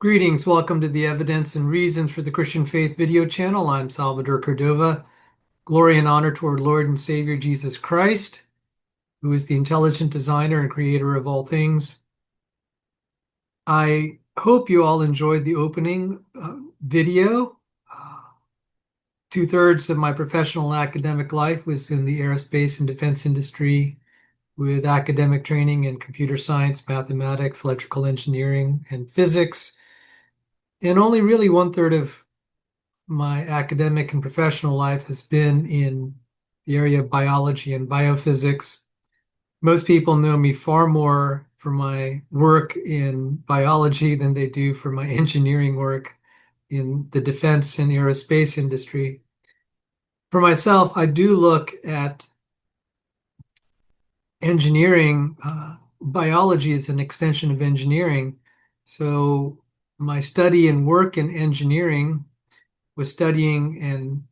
Greetings, welcome to the Evidence and Reasons for the Christian Faith video channel. I'm Salvador Cordova. Glory and honor to our Lord and Savior Jesus Christ, who is the intelligent designer and creator of all things. I hope you all enjoyed the opening video. Two-thirds of my professional and academic life was in the aerospace and defense industry with academic training in computer science, mathematics, electrical engineering, and physics. And only really one-third of my academic and professional life has been in the area of biology and biophysics. Most people know me far more for my work in biology than they do for my engineering work in the defense and aerospace industry. For myself, I do look at engineering, biology is an extension of engineering. So my study and work in engineering was studying and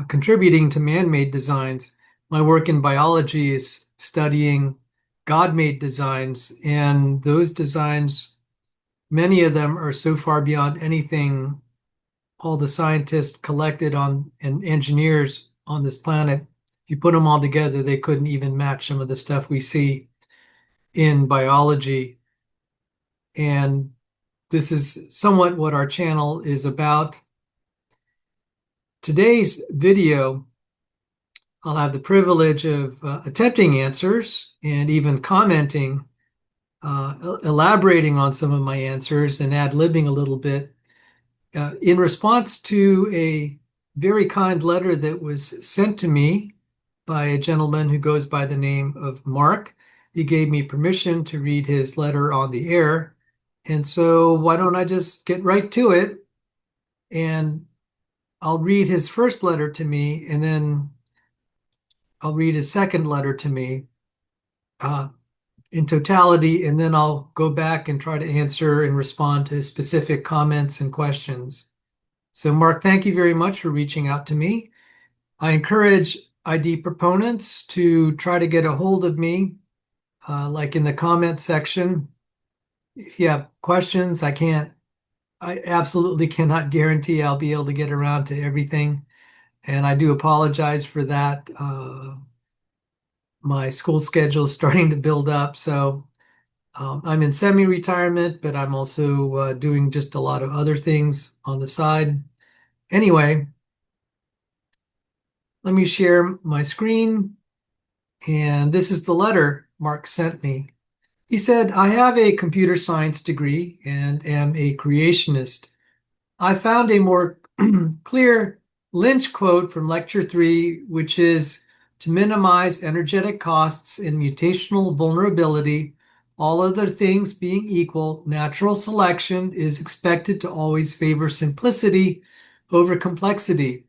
contributing to man-made designs. My work in biology is studying God-made designs, and those designs, many of them are so far beyond anything all the scientists collected on and engineers on this planet. If you put them all together, they couldn't even match some of the stuff we see in biology. And this is somewhat what our channel is about. Today's video, I'll have the privilege of attempting answers and even commenting, elaborating on some of my answers and ad-libbing a little bit in response to a very kind letter that was sent to me by a gentleman who goes by the name of Mark. He gave me permission to read his letter on the air. And so why don't I just get right to it? And I'll read his first letter to me, and then I'll read his second letter to me in totality, and then I'll go back and try to answer and respond to specific comments and questions. So, Mark, thank you very much for reaching out to me. I encourage ID proponents to try to get a hold of me, like in the comment section. If you have questions, I absolutely cannot guarantee I'll be able to get around to everything. And I do apologize for that. My school schedule is starting to build up. So I'm in semi-retirement, but I'm also doing just a lot of other things on the side. Anyway, let me share my screen. And this is the letter Mark sent me. He said, I have a computer science degree and am a creationist. I found a more clear Lynch quote from Lecture 3, which is to minimize energetic costs in mutational vulnerability, all other things being equal, natural selection is expected to always favor simplicity over complexity.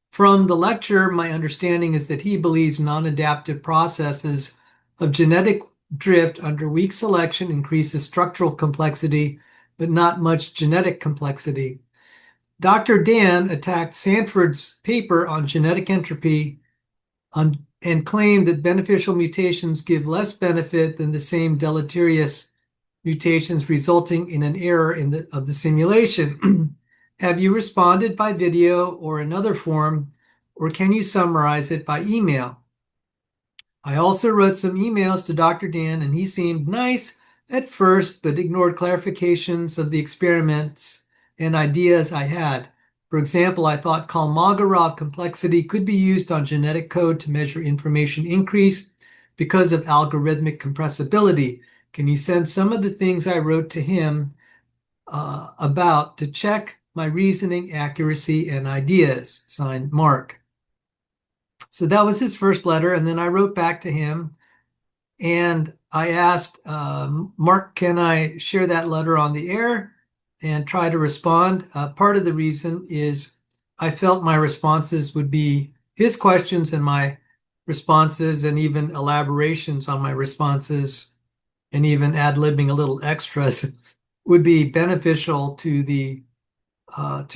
From the lecture, my understanding is that he believes non-adaptive processes of genetic drift under weak selection increases structural complexity, but not much genetic complexity. Dr. Dan attacked Sanford's paper on genetic entropy and claimed that beneficial mutations give less benefit than the same deleterious mutations, resulting in an error of the simulation. Have you responded by video or another form, or can you summarize it by email? I also wrote some emails to Dr. Dan, and he seemed nice at first, but ignored clarifications of the experiments and ideas I had. For example, I thought Kolmogorov complexity could be used on genetic code to measure information increase because of algorithmic compressibility. Can you send some of the things I wrote to him about to check my reasoning, accuracy, and ideas? Signed, Mark. So that was his first letter, and then I wrote back to him and I asked, Mark, can I share that letter on the air and try to respond? Part of the reason is I felt my responses would be his questions and my responses and even elaborations on my responses and even ad-libbing a little extras would be beneficial to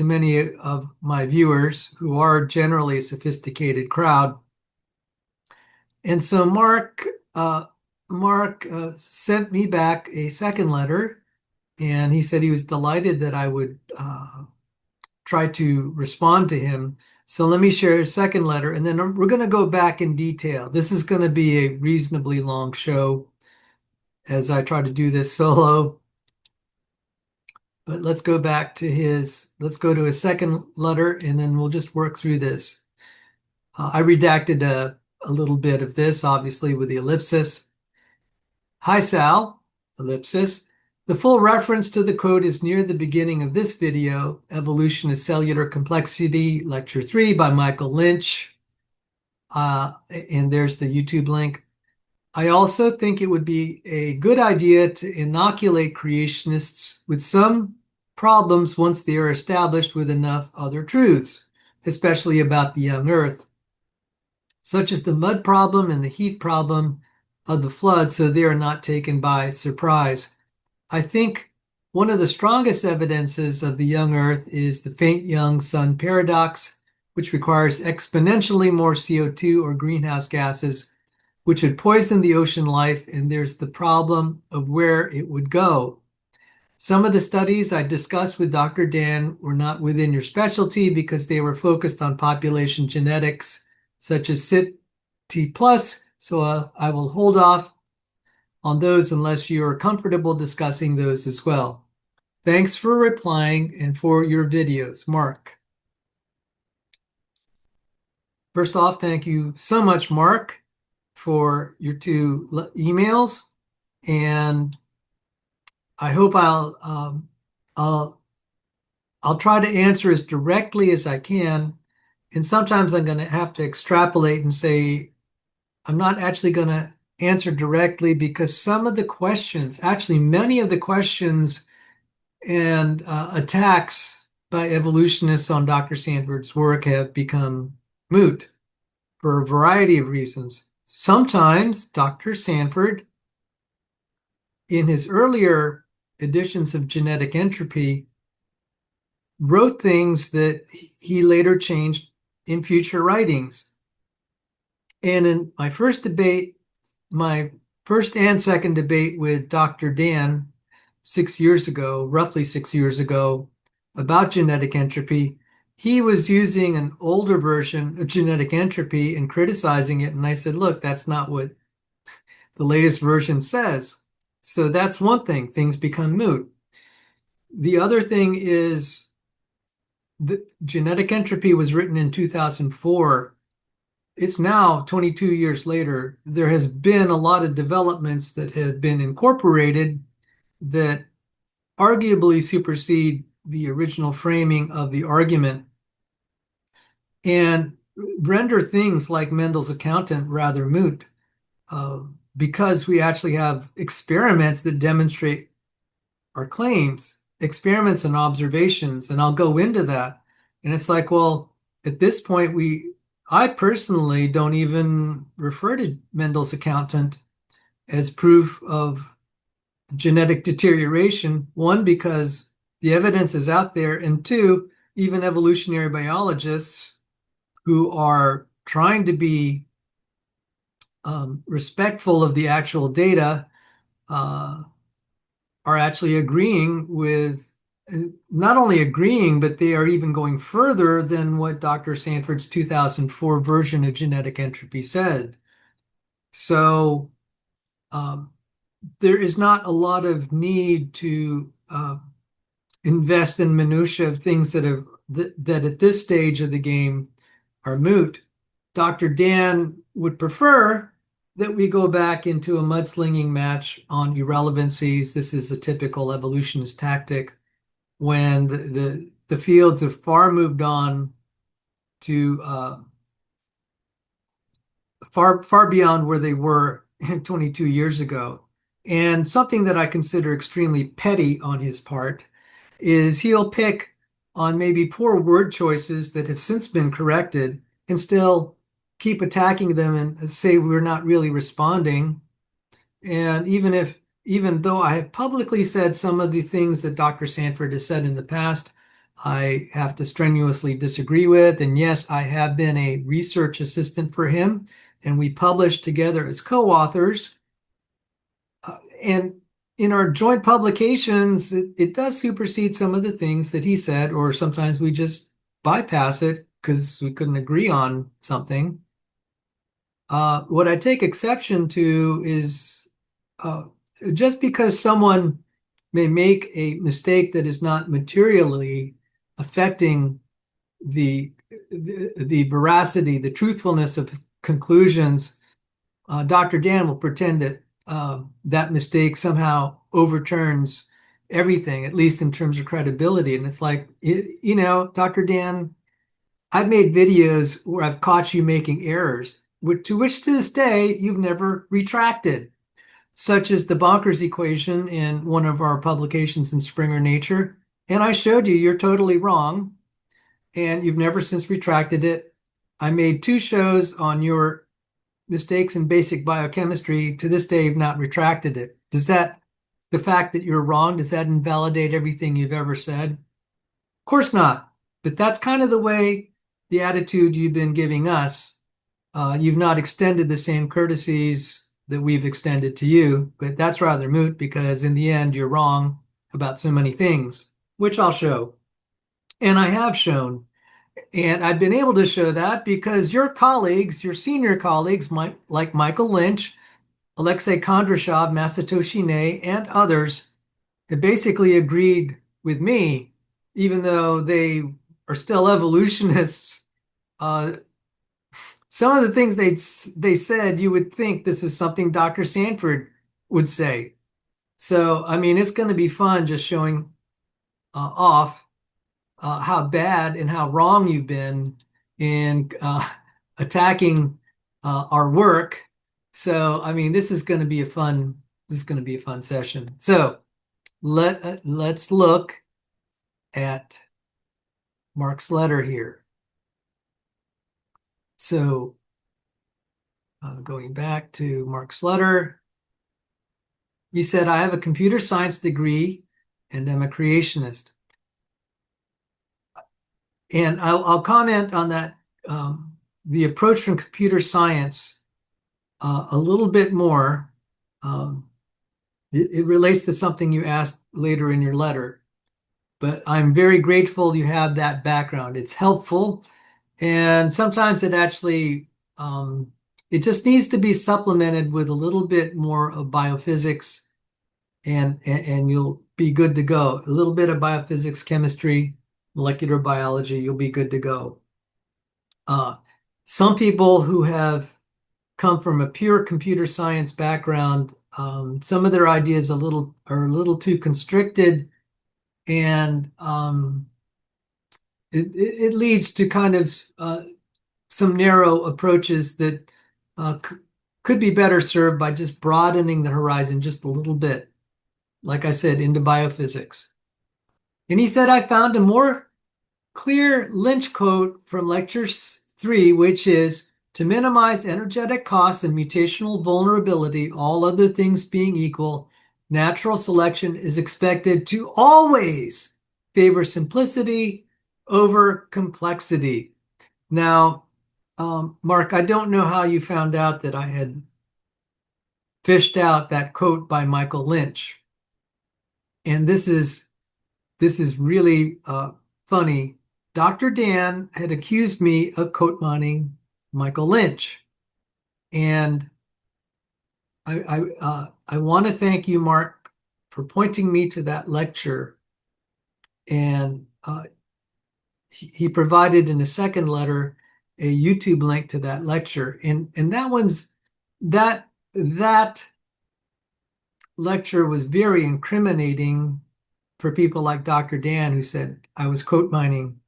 many of my viewers who are generally a sophisticated crowd. And so Mark sent me back a second letter and he said he was delighted that I would try to respond to him. So let me share a second letter, and then we're going to go back in detail. This is going to be a reasonably long show as I try to do this solo. But let's go to his second letter, and then we'll just work through this. I redacted a little bit of this, obviously, with the ellipsis. Hi, Sal, ellipsis. The full reference to the quote is near the beginning of this video, Evolution is Cellular Complexity, Lecture 3 by Michael Lynch. And there's the YouTube link. I also think it would be a good idea to inoculate creationists with some problems once they are established with enough other truths, especially about the young Earth, such as the mud problem and the heat problem of the flood, so they are not taken by surprise. I think one of the strongest evidences of the young Earth is the faint young sun paradox, which requires exponentially more CO2 or greenhouse gases, which would poison the ocean life, and there's the problem of where it would go. Some of the studies I discussed with Dr. Dan were not within your specialty because they were focused on population genetics, such as CIT+, so I will hold off on those unless you are comfortable discussing those as well. Thanks for replying and for your videos, Mark. First off, thank you so much, Mark, for your two emails, and I hope I'll try to answer as directly as I can. And sometimes I'm going to have to extrapolate and say I'm not actually going to answer directly because some of the questions, actually many of the questions and attacks by evolutionists on Dr. Sanford's work have become moot for a variety of reasons. Sometimes Dr. Sanford, in his earlier editions of Genetic Entropy, wrote things that he later changed in future writings. And in my first and second debate with Dr. Dan 6 years ago, roughly 6 years ago, about genetic entropy, he was using an older version of genetic entropy and criticizing it. And I said, look, that's not what the latest version says. So that's one thing, things become moot. The other thing is that genetic entropy was written in 2004. It's now 22 years later. There has been a lot of developments that have been incorporated that arguably supersede the original framing of the argument and render things like Mendel's accountant rather moot because we actually have experiments that demonstrate our claims, experiments and observations, and I'll go into that. And it's like, well, at this point, I personally don't even refer to Mendel's accountant as proof of genetic deterioration. One, because the evidence is out there, and two, even evolutionary biologists who are trying to be respectful of the actual data are actually agreeing with, not only agreeing, but they are even going further than what Dr. Sanford's 2004 version of genetic entropy said. So there is not a lot of need to invest in minutiae of things that at this stage of the game are moot. Dr. Dan would prefer that we go back into a mudslinging match on irrelevancies. This is a typical evolutionist tactic when the fields have far moved on to far beyond where they were 22 years ago. And something that I consider extremely petty on his part is he'll pick on maybe poor word choices that have since been corrected and still keep attacking them and say we're not really responding. And even though I have publicly said some of the things that Dr. Sanford has said in the past, I have to strenuously disagree with. And yes, I have been a research assistant for him, and we published together as co-authors. And in our joint publications, it does supersede some of the things that he said, or sometimes we just bypass it because we couldn't agree on something. What I take exception to is uh, just because someone may make a mistake that is not materially affecting the the veracity, the truthfulness of conclusions, Dr. Dan will pretend that that mistake somehow overturns everything, at least in terms of credibility. And it's like, Dr. Dan, I've made videos where I've caught you making errors, to which to this day you've never retracted, such as the bonkers equation in one of our publications in Springer Nature. And I showed you you're totally wrong, and you've never since retracted it. I made two shows on your mistakes in basic biochemistry. To this day, you've not retracted it. The fact that you're wrong, does that invalidate everything you've ever said? Of course not. But that's kind of the way, the attitude you've been giving us. You've not extended the same courtesies that we've extended to you, but that's rather moot because in the end, you're wrong about so many things, which I'll show. And I have shown. And I've been able to show that because your colleagues, your senior colleagues, like Michael Lynch, Alexei Kondrashov, Masatoshi Ne, and others, have basically agreed with me, even though they are still evolutionists. Uh, some of the things they said, you would think this is something Dr. Sanford would say. So, I mean, it's going to be fun just showing off how bad and how wrong you've been in attacking our work. So, I mean, this is going to be a fun session. So let's look at Mark's letter here. So going back to Mark's letter, he said, I have a computer science degree and I'm a creationist. And I'll comment on that, the approach from computer science a little bit more. Um, it relates to something you asked later in your letter, but I'm very grateful you have that background. It's helpful, and sometimes it just needs to be supplemented with a little bit more of biophysics, and you'll be good to go. A little bit of biophysics, chemistry, molecular biology, you'll be good to go. Uh, some people who have come from a pure computer science background, some of their ideas are a little too constricted, and it leads to kind of some narrow approaches that could be better served by just broadening the horizon just a little bit, like I said, into biophysics. And he said, I found a more clear Lynch quote from lecture 3, which is, to minimize energetic costs and mutational vulnerability, all other things being equal, natural selection is expected to always favor simplicity over complexity. Now, Mark, I don't know how you found out that I had fished out that quote by Michael Lynch. And this is really funny. Dr. Dan had accused me of quote mining Michael Lynch. And I want to thank you, Mark, for pointing me to that lecture. And he provided in a second letter a YouTube link to that lecture. And that lecture was very incriminating for people like Dr. Dan, who said I was quote mining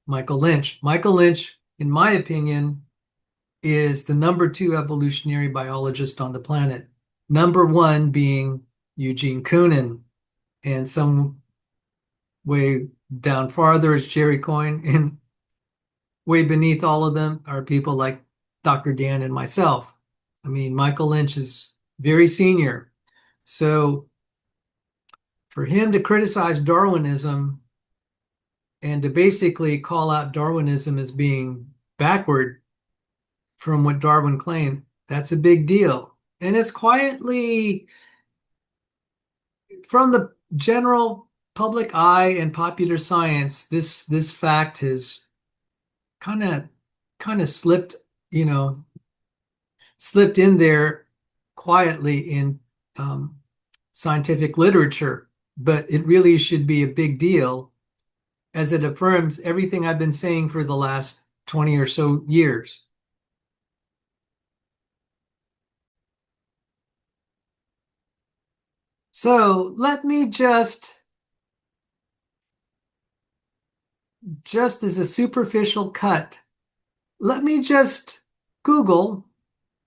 Michael Lynch. Michael Lynch, in my opinion, is the number 2 evolutionary biologist on the planet. Number 1 being Eugene Koonin, and some way down farther is Jerry Coyne, and way beneath all of them are people like Dr. Dan and myself. I mean, Michael Lynch is very senior. So for him to criticize Darwinism and to basically call out Darwinism as being backward from what Darwin claimed, that's a big deal. And it's quietly from the general public eye and popular science, this fact has kind of slipped, slipped in there quietly in scientific literature, but it really should be a big deal as it affirms everything I've been saying for the last 20 or so years. So let me just as a superficial cut, let me just Google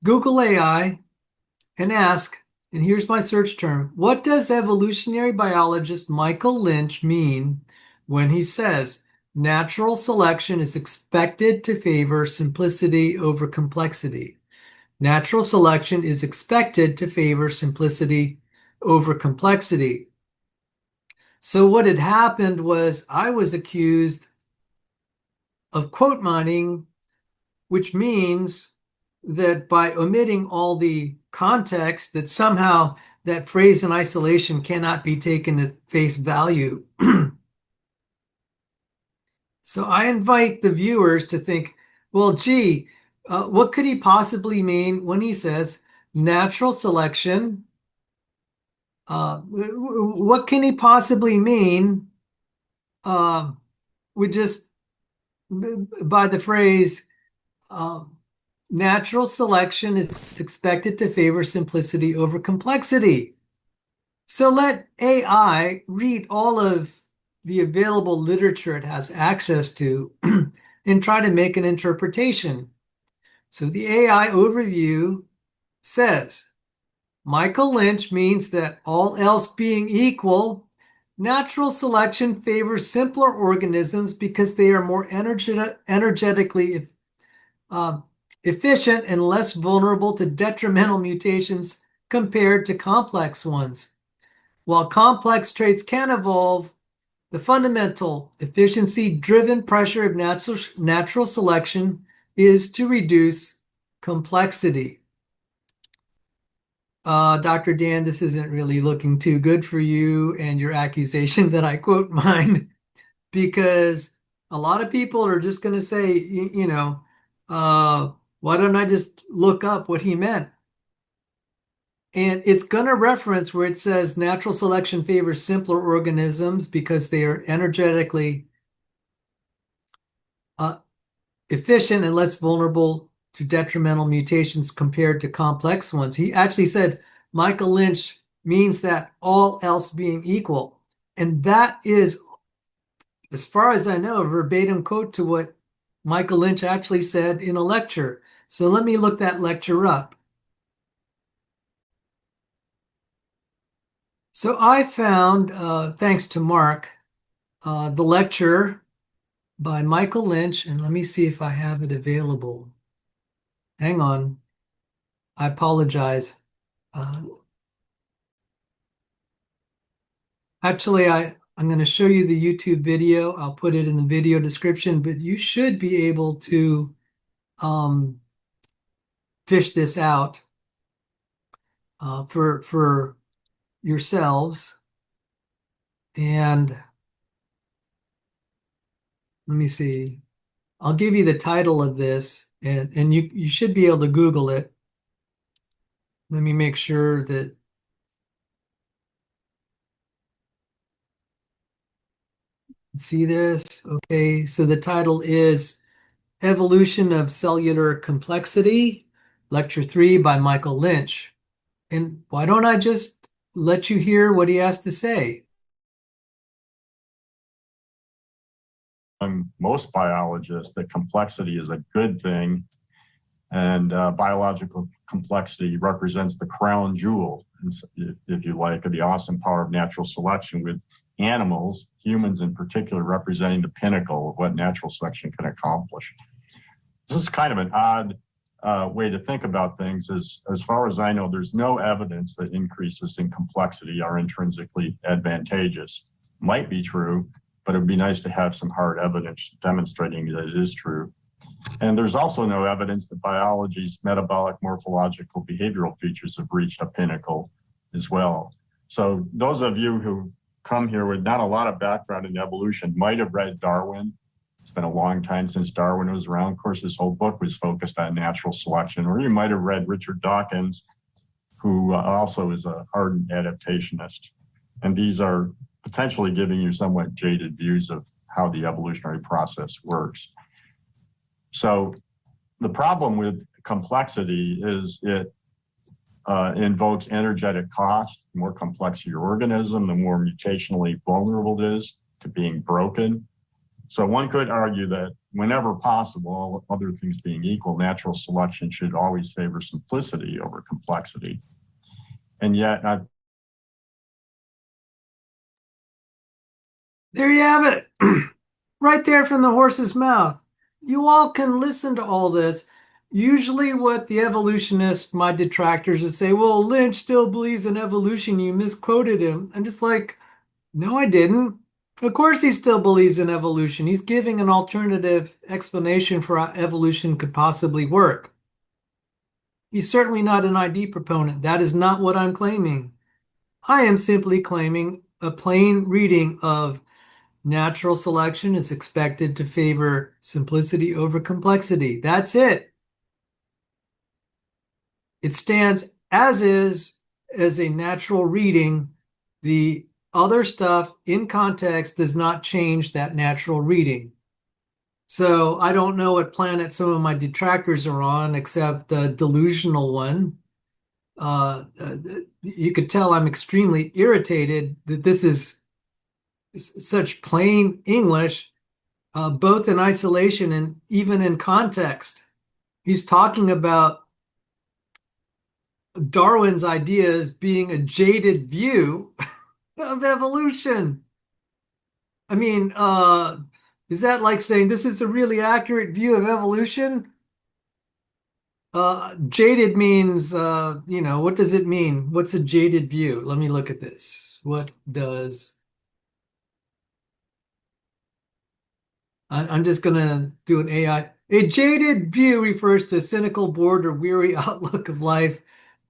AI and ask, and here's my search term, what does evolutionary biologist Michael Lynch mean when he says natural selection is expected to favor simplicity over complexity? Natural selection is expected to favor simplicity over complexity. So what had happened was I was accused of quote mining, which means that by omitting all the context, that somehow that phrase in isolation cannot be taken at face value. So I invite the viewers to think, well, gee, what could he possibly mean when he says natural selection? What can he possibly mean with just by the phrase natural selection is expected to favor simplicity over complexity? So let AI read all of the available literature it has access to and try to make an interpretation. So the AI overview says Michael Lynch means that all else being equal, natural selection favors simpler organisms because they are more energetically efficient and less vulnerable to detrimental mutations compared to complex ones. While complex traits can evolve, the fundamental efficiency-driven pressure of natural selection is to reduce complexity. Dr. Dan, this isn't really looking too good for you and your accusation that I quote mine, because a lot of people are just going to say, why don't I just look up what he meant? And it's going to reference where it says natural selection favors simpler organisms because they are energetically efficient and less vulnerable to detrimental mutations compared to complex ones. He actually said Michael Lynch means that all else being equal. And that is, as far as I know, a verbatim quote to what Michael Lynch actually said in a lecture. So let me look that lecture up. So I found, thanks to Mark, the lecture by Michael Lynch, and let me see if I have it available. Hang on. I apologize. Actually, I'm going to show you the YouTube video. I'll put it in the video description, but you should be able to fish this out for yourselves. And let me see. I'll give you the title of this, and you should be able to Google it. Let me make sure that see this. Okay, so the title is Evolution of Cellular Complexity, Lecture 3 by Michael Lynch. And why don't I just let you hear what he has to say? Most biologists that complexity is a good thing, and biological complexity represents the crown jewel, if you like, of the awesome power of natural selection, with animals, humans in particular, representing the pinnacle of what natural selection can accomplish. This is kind of an odd way to think about things. As far as I know, there's no evidence that increases in complexity are intrinsically advantageous. Might be true, but it'd be nice to have some hard evidence demonstrating that it is true. And there's also no evidence that biology's metabolic, morphological, behavioral features have reached a pinnacle as well. So those of you who come here with not a lot of background in evolution might have read Darwin. It's been a long time since Darwin was around. Of course, his whole book was focused on natural selection. Or you might have read Richard Dawkins, who also is an ardent adaptationist. And these are potentially giving you somewhat jaded views of how the evolutionary process works. So the problem with complexity is it invokes energetic cost. The more complex your organism, the more mutationally vulnerable it is to being broken. So one could argue that whenever possible, other things being equal, natural selection should always favor simplicity over complexity. And yet, There you have it. Right there from the horse's mouth. You all can listen to all this. Usually, what the evolutionists, my detractors, would say, well, Lynch still believes in evolution. You misquoted him. I'm just like, no, I didn't. Of course, he still believes in evolution. He's giving an alternative explanation for how evolution could possibly work. He's certainly not an ID proponent. That is not what I'm claiming. I am simply claiming a plain reading of natural selection is expected to favor simplicity over complexity. That's it. It stands as is as a natural reading. The other stuff in context does not change that natural reading. So I don't know what planet some of my detractors are on, except the delusional one. You could tell I'm extremely irritated that this is such plain English, both in isolation and even in context. He's talking about Darwin's ideas being a jaded view of evolution. I mean, is that like saying this is a really accurate view of evolution? Jaded means, what does it mean? What's a jaded view? Let me look at this. What does, I'm just going to do an AI. A jaded view refers to a cynical, bored, or weary outlook of life,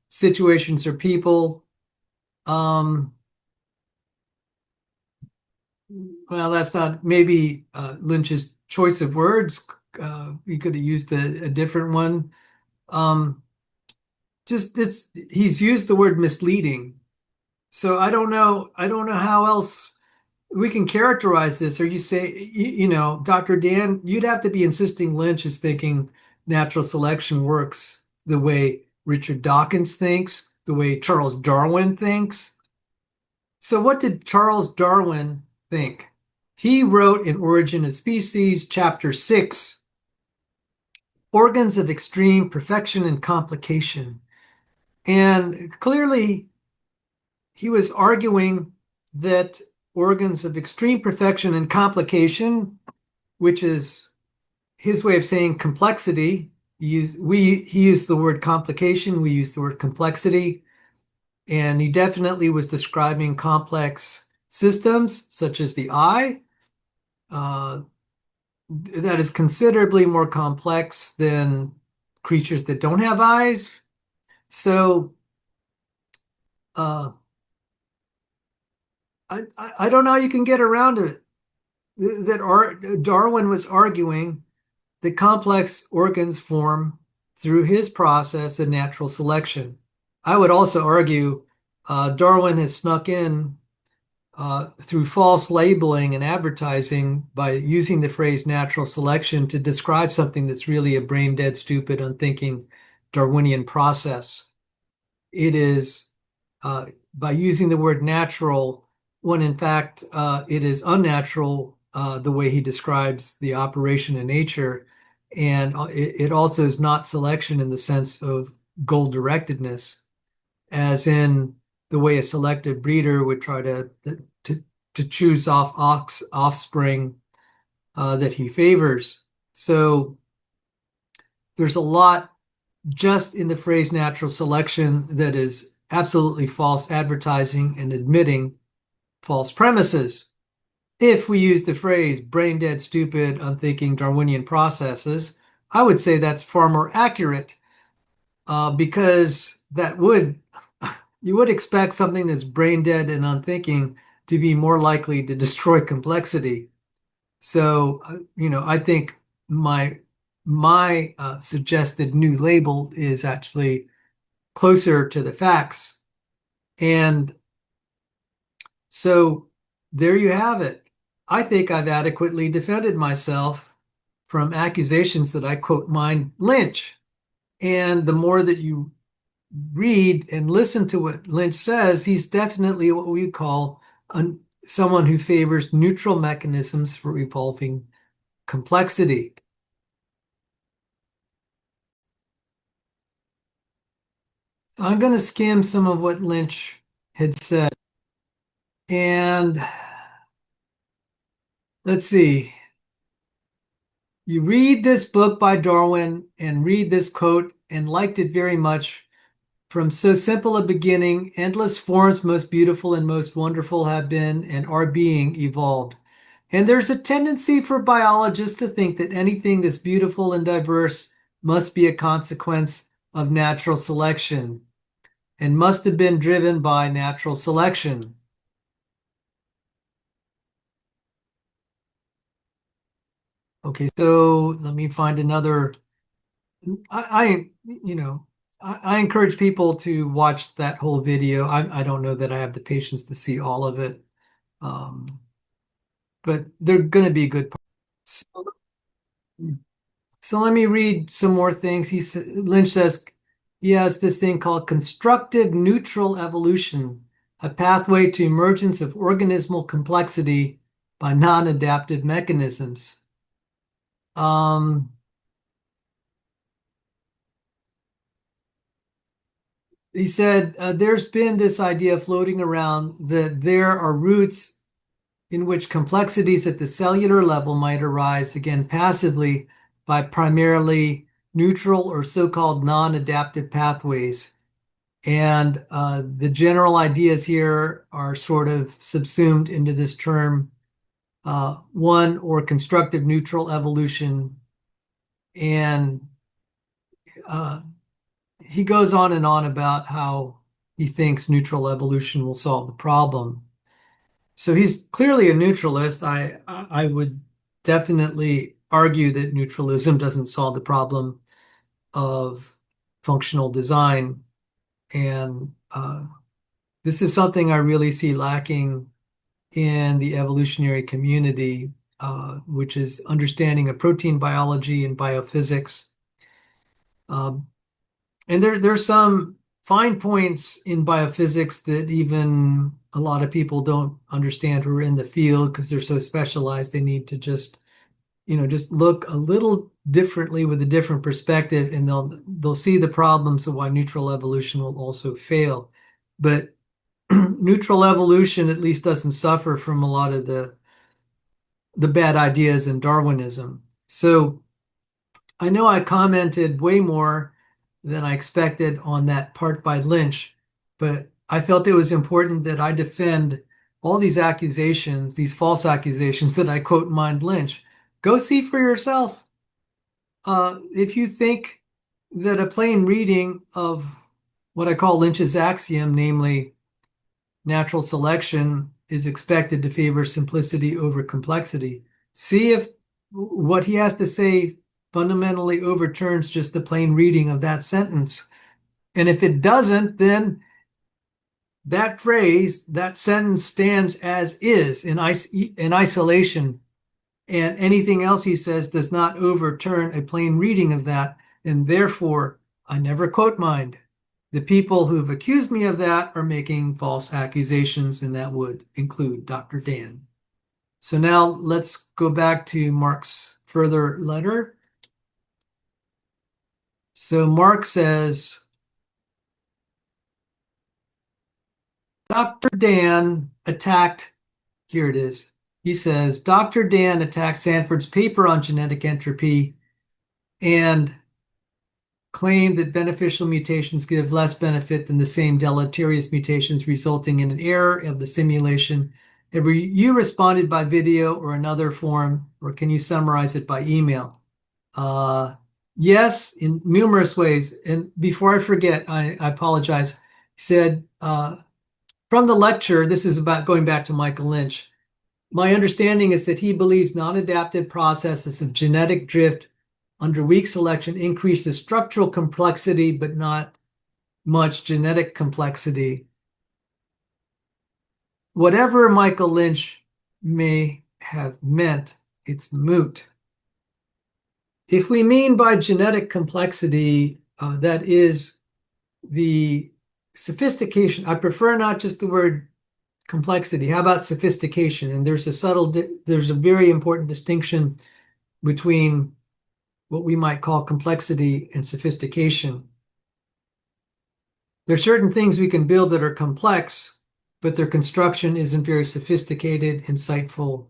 situations, or people. Um, well, that's not maybe Lynch's choice of words. We could have used a different one. Um, just it's he's used the word misleading. So I don't know. I don't know how else we can characterize this. Or you say, Dr. Dan, you'd have to be insisting Lynch is thinking natural selection works the way Richard Dawkins thinks, the way Charles Darwin thinks. So what did Charles Darwin think? He wrote in Origin of Species, chapter 6, organs of extreme perfection and complication. And clearly, he was arguing that organs of extreme perfection and complication, which is his way of saying complexity, he used the word complication, we use the word complexity, and he definitely was describing complex systems such as the eye, that is considerably more complex than creatures that don't have eyes. So uh, I don't know how you can get around it. Darwin was arguing that complex organs form through his process of natural selection. I would also argue Darwin has snuck in through false labeling and advertising by using the phrase natural selection to describe something that's really a brain dead, stupid, unthinking Darwinian process. It is by using the word natural when in fact it is unnatural the way he describes the operation in nature. And it also is not selection in the sense of goal directedness, as in the way a selective breeder would try to choose off offspring that he favors. So there's a lot just in the phrase natural selection that is absolutely false advertising and admitting false premises. If we use the phrase brain dead, stupid, unthinking Darwinian processes, I would say that's far more accurate because that would you would expect something that's brain dead and unthinking to be more likely to destroy complexity. So, I think my suggested new label is actually closer to the facts. And so there you have it. I think I've adequately defended myself from accusations that I quote mine Lynch. And the more that you read and listen to what Lynch says, he's definitely what we call someone who favors neutral mechanisms for evolving complexity. I'm going to skim some of what Lynch had said. And let's see. You read this book by Darwin and read this quote and liked it very much. From so simple a beginning, endless forms, most beautiful and most wonderful, have been and are being evolved. And there's a tendency for biologists to think that anything that's beautiful and diverse must be a consequence of natural selection and must have been driven by natural selection. Okay, so let me find another. I I encourage people to watch that whole video. I don't know that I have the patience to see all of it, um, but they're going to be good parts. So let me read some more things. Lynch says he has this thing called constructive neutral evolution, a pathway to emergence of organismal complexity by non-adaptive mechanisms. Um, he said there's been this idea floating around that there are roots in which complexities at the cellular level might arise, again, passively by primarily neutral or so-called non-adaptive pathways. And the general ideas here are sort of subsumed into this term, one, or constructive neutral evolution. And uh, he goes on and on about how he thinks neutral evolution will solve the problem. So he's clearly a neutralist. I would definitely argue that neutralism doesn't solve the problem of functional design. And this is something I really see lacking in the evolutionary community, which is understanding of protein biology and biophysics. Um, and there's some fine points in biophysics that even a lot of people don't understand who are in the field because they're so specialized. They need to just look a little differently with a different perspective, and they'll see the problems of why neutral evolution will also fail. But neutral evolution at least doesn't suffer from a lot of the bad ideas in Darwinism. So I know I commented way more than I expected on that part by Lynch, but I felt it was important that I defend all these accusations, these false accusations that I quote mind Lynch. Go see for yourself. If you think that a plain reading of what I call Lynch's axiom, namely natural selection is expected to favor simplicity over complexity. See if what he has to say fundamentally overturns just the plain reading of that sentence. And if it doesn't, then that phrase, that sentence stands as is in isolation. And anything else he says does not overturn a plain reading of that. And therefore, I never quote mind. The people who've accused me of that are making false accusations, and that would include Dr. Dan. So now let's go back to Mark's further letter. So Mark says, Dr. Dan attacked, here it is. He says, Dr. Dan attacked Sanford's paper on genetic entropy and claimed that beneficial mutations give less benefit than the same deleterious mutations, resulting in an error of the simulation. Have you responded by video or another form, or can you summarize it by email? Yes, in numerous ways. And before I forget, I apologize. He said, from the lecture, this is about going back to Michael Lynch. My understanding is that he believes non-adaptive processes of genetic drift under weak selection increases structural complexity, but not much genetic complexity. Whatever Michael Lynch may have meant, it's moot. If we mean by genetic complexity, that is the sophistication. I prefer not just the word complexity. How about sophistication? And there's a very important distinction between what we might call complexity and sophistication. There are certain things we can build that are complex, but their construction isn't very sophisticated, insightful,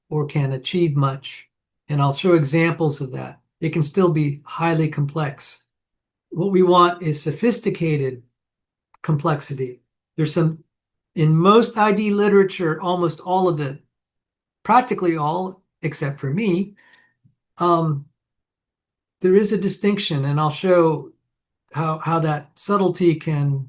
or can achieve much. And I'll show examples of that. It can still be highly complex. What we want is sophisticated complexity. There's some, in most ID literature, almost all of it, practically all, except for me, there is a distinction, and I'll show how that subtlety can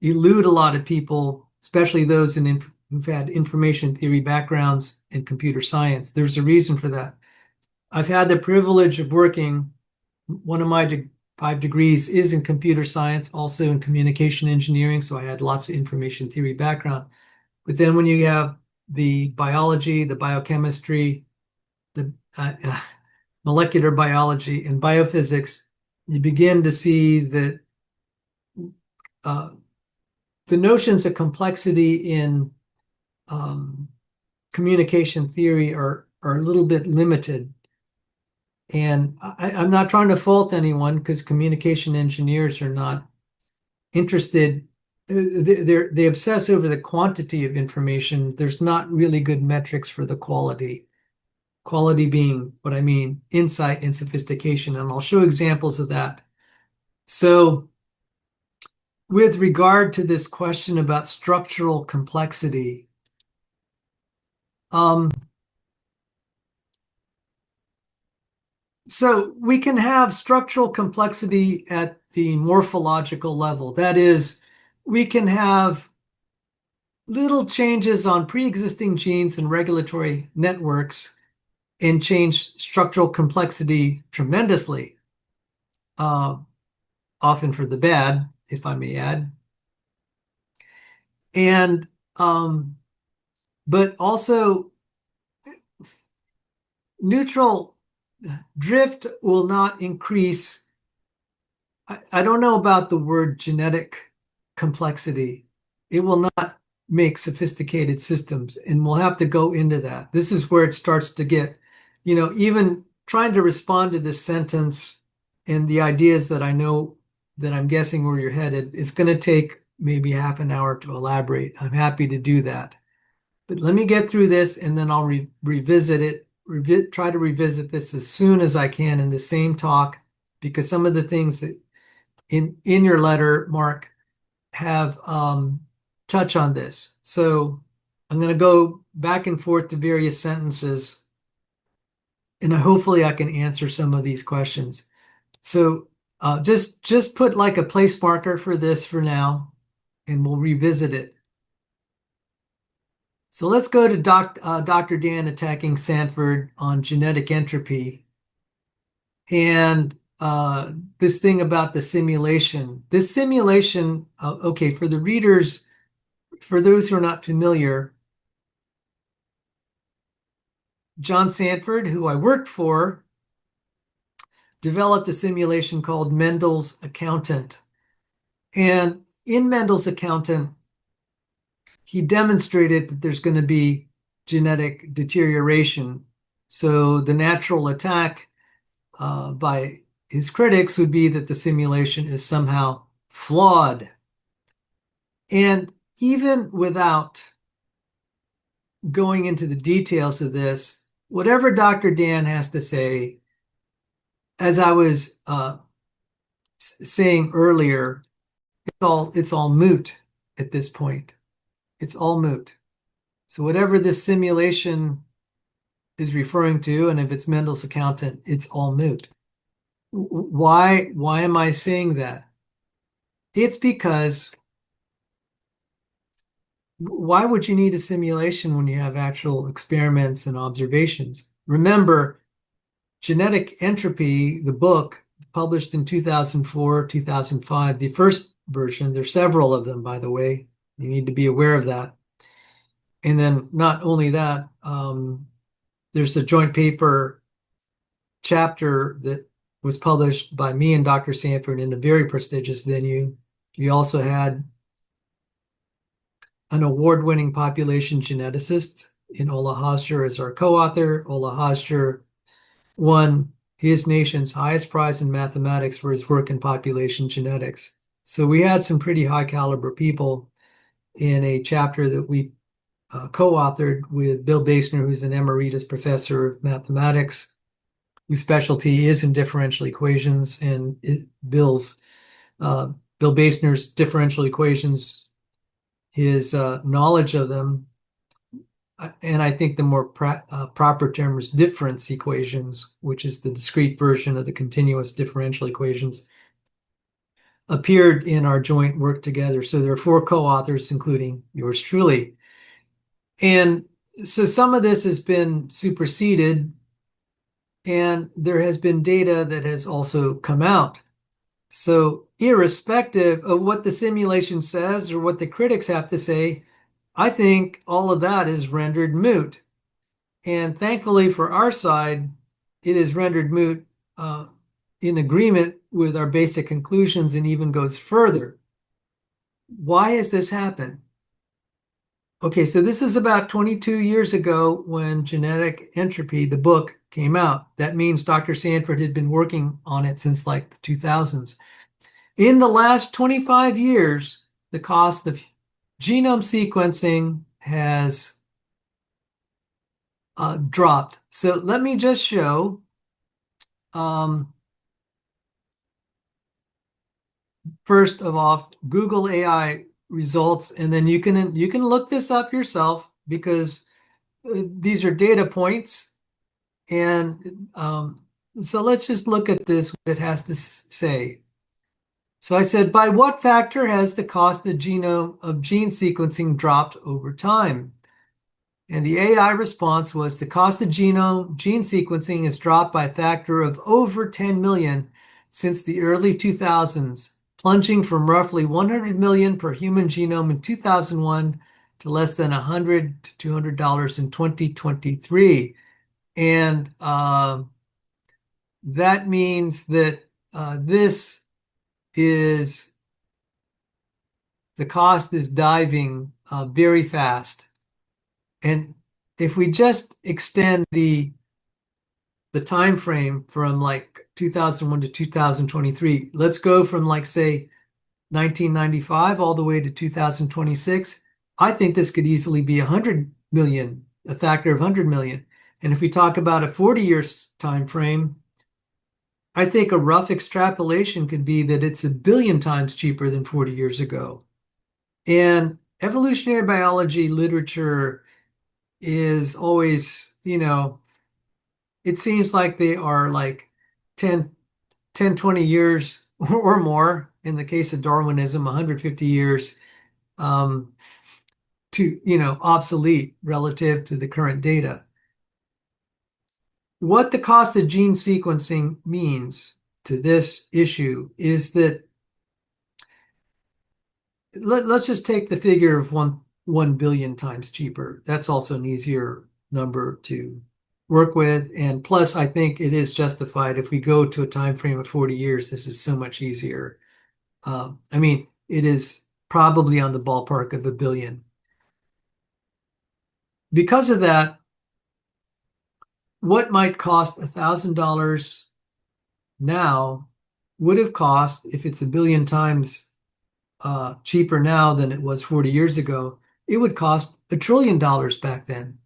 elude a lot of people, especially those who've had information theory backgrounds in computer science. There's a reason for that. I've had the privilege of working, one of my 5 degrees is in computer science, also in communication engineering, so I had lots of information theory background. But then when you have the biology, the biochemistry, the molecular biology, and biophysics, you begin to see that the notions of complexity in communication theory are a little bit limited. And I'm not trying to fault anyone because communication engineers are not interested. They obsess over the quantity of information. There's not really good metrics for the quality. Quality being what I mean, insight and sophistication. And I'll show examples of that. So with regard to this question about structural complexity, so we can have structural complexity at the morphological level. That is, we can have little changes on pre-existing genes and regulatory networks and change structural complexity tremendously, often for the bad, if I may add. And but also neutral drift will not increase. I don't know about the word genetic complexity. It will not make sophisticated systems, and we'll have to go into that. This is where it starts to get, even trying to respond to this sentence and the ideas that I know that I'm guessing where you're headed, it's going to take maybe half an hour to elaborate. I'm happy to do that. But let me get through this and then I'll revisit it, try to revisit this as soon as I can in the same talk, because some of the things that in your letter, Mark, have touch on this. So I'm going to go back and forth to various sentences, and hopefully I can answer some of these questions. So just put like a place marker for this for now, and we'll revisit it. So let's go to Dr. Dan attacking Sanford on genetic entropy. And this thing about the simulation. This simulation, okay, for the readers, for those who are not familiar, John Sanford, who I worked for, developed a simulation called Mendel's Accountant. And in Mendel's Accountant, he demonstrated that there's going to be genetic deterioration. So the natural attack by his critics would be that the simulation is somehow flawed. And even without going into the details of this, whatever Dr. Dan has to say, as I was saying earlier, it's all moot at this point. It's all moot. So whatever this simulation is referring to, and if it's Mendel's Accountant, it's all moot. Why am I saying that? It's because why would you need a simulation when you have actual experiments and observations? Remember, Genetic Entropy, the book published in 2004, 2005, the first version, there's several of them, by the way. You need to be aware of that. And then not only that, there's a joint paper chapter that was published by me and Dr. Sanford in a very prestigious venue. We also had an award-winning population geneticist in Ola Hosjer as our co-author. Ola Hosjer won his nation's highest prize in mathematics for his work in population genetics. So we had some pretty high caliber people in a chapter that we co-authored with Bill Basner, who's an emeritus professor of mathematics, whose specialty is in differential equations, and Bill Basner's differential equations, his knowledge of them, and I think the more proper term is difference equations, which is the discrete version of the continuous differential equations, appeared in our joint work together. So there are 4 co-authors, including yours truly. And so some of this has been superseded, and there has been data that has also come out. So irrespective of what the simulation says or what the critics have to say, I think all of that is rendered moot. And thankfully for our side, it is rendered moot in agreement with our basic conclusions and even goes further. Why has this happened? Okay, so this is about 22 years ago when Genetic Entropy, the book, came out. That means Dr. Sanford had been working on it since like the 2000s. In the last 25 years, the cost of genome sequencing has dropped. So let me just show. First of all, Google AI results, and then you can look this up yourself because these are data points. And so let's just look at this, what it has to say. So I said, by what factor has the cost of genome of gene sequencing dropped over time? And the AI response was the cost of gene sequencing has dropped by a factor of over 10 million since the early 2000s, plunging from roughly 100 million per human genome in 2001 to less than $100 to $200 in 2023. And that means that this is the cost is diving very fast. And if we just extend the time frame from like 2001 to 2023, let's go from like say 1995 all the way to 2026. I think this could easily be 100 million, a factor of 100 million. And if we talk about a 40 years time frame, I think a rough extrapolation could be that it's 1 billion times cheaper than 40 years ago. And evolutionary biology literature is always, it seems like they are like 10, 20 years or more, in the case of Darwinism, 150 years to, obsolete relative to the current data. What the cost of gene sequencing means to this issue is that let's just take the figure of 1 billion times cheaper. That's also an easier number to work with. And plus, I think it is justified if we go to a time frame of 40 years, this is so much easier. I mean, it is probably on the ballpark of 1 billion. Because of that, what might cost $1,000 now would have cost, if it's 1 billion times cheaper now than it was 40 years ago, it would cost $1 trillion back then.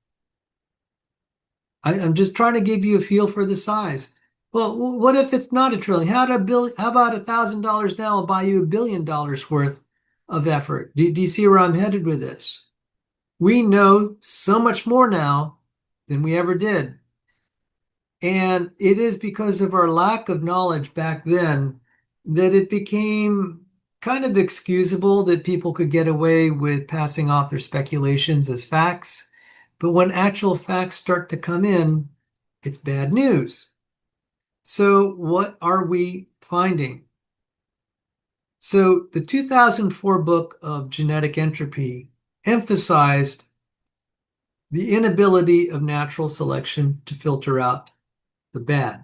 I'm just trying to give you a feel for the size. Well, what if it's not 1 trillion? How about $1,000 now will buy you $1 billion worth of effort? Do you see where I'm headed with this? We know so much more now than we ever did. And it is because of our lack of knowledge back then that it became kind of excusable that people could get away with passing off their speculations as facts. But when actual facts start to come in, it's bad news. So, what are we finding? So, the 2004 book of Genetic Entropy emphasized the inability of natural selection to filter out the bad.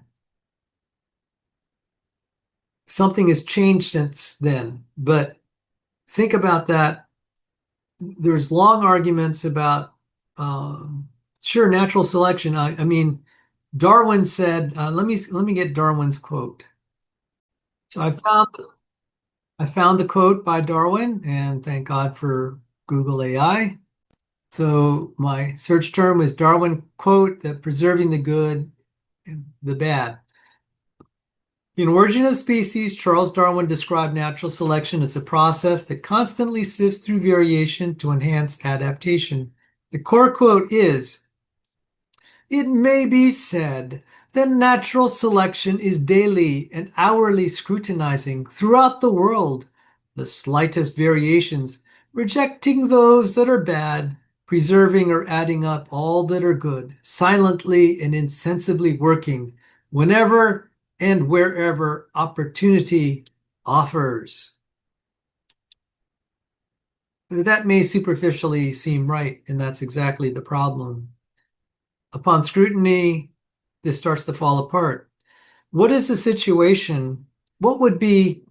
Something has changed since then, but think about that. There's long arguments about, sure, natural selection. I mean, Darwin said, let me get Darwin's quote. So I found the quote by Darwin, and thank God for Google AI. So my search term was Darwin quote that preserving the good and the bad. In Origin of Species, Charles Darwin described natural selection as a process that constantly sifts through variation to enhance adaptation. The core quote is, "It may be said that natural selection is daily and hourly scrutinizing throughout the world the slightest variations, rejecting those that are bad, preserving or adding up all that are good, silently and insensibly working whenever and wherever opportunity offers." That may superficially seem right, and that's exactly the problem. Upon scrutiny, this starts to fall apart. What is the situation? What would be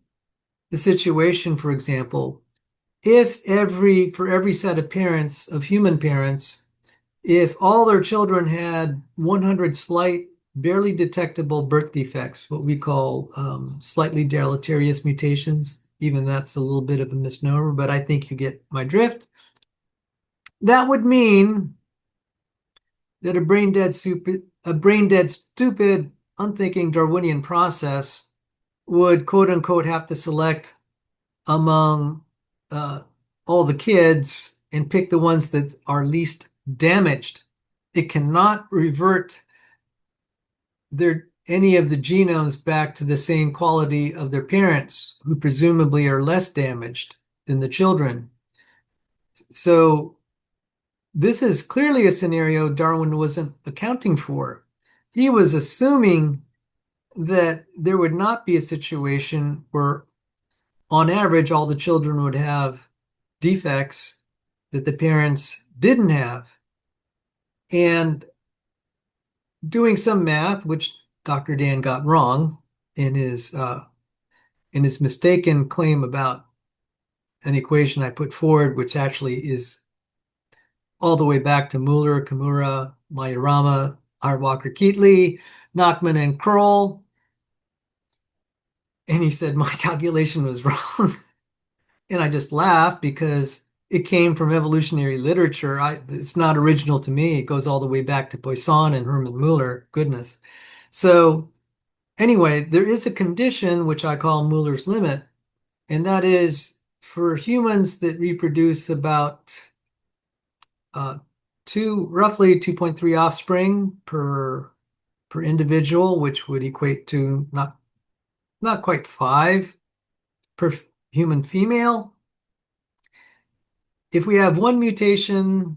the situation, for example, if for every set of parents, of human parents, if all their children had 100 slight, barely detectable birth defects, what we call slightly deleterious mutations? Even that's a little bit of a misnomer, but I think you get my drift. That would mean that a brain dead, stupid, unthinking Darwinian process would quote unquote have to select among uh, all the kids and pick the ones that are least damaged. It cannot revert any of the genomes back to the same quality of their parents, who presumably are less damaged than the children. So this is clearly a scenario Darwin wasn't accounting for. He was assuming that there would not be a situation where, on average, all the children would have defects that the parents didn't have. And doing some math, which Dr. Dan got wrong in his mistaken claim about an equation I put forward, which actually is all the way back to Muller, Kimura, Majorama, Arwalker-Keatley, Nachman, and Kroll. And he said my calculation was wrong. And I just laughed because it came from evolutionary literature. It's not original to me. It goes all the way back to Poisson and Hermann Muller. Goodness. So anyway, there is a condition which I call Muller's limit, and that is for humans that reproduce about uh, roughly 2.3 offspring per individual, which would equate to not quite 5 per human female. If we have one mutation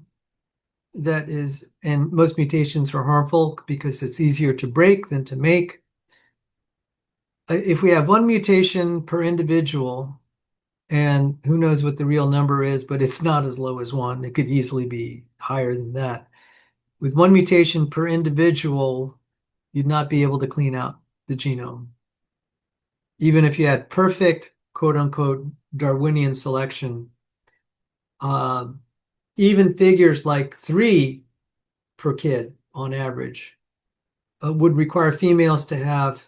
and most mutations are harmful because it's easier to break than to make. If we have one mutation per individual, and who knows what the real number is, but it's not as low as one. It could easily be higher than that. With one mutation per individual, you'd not be able to clean out the genome. Even if you had perfect, quote unquote, Darwinian selection, even figures like 3 per kid on average would require females to have,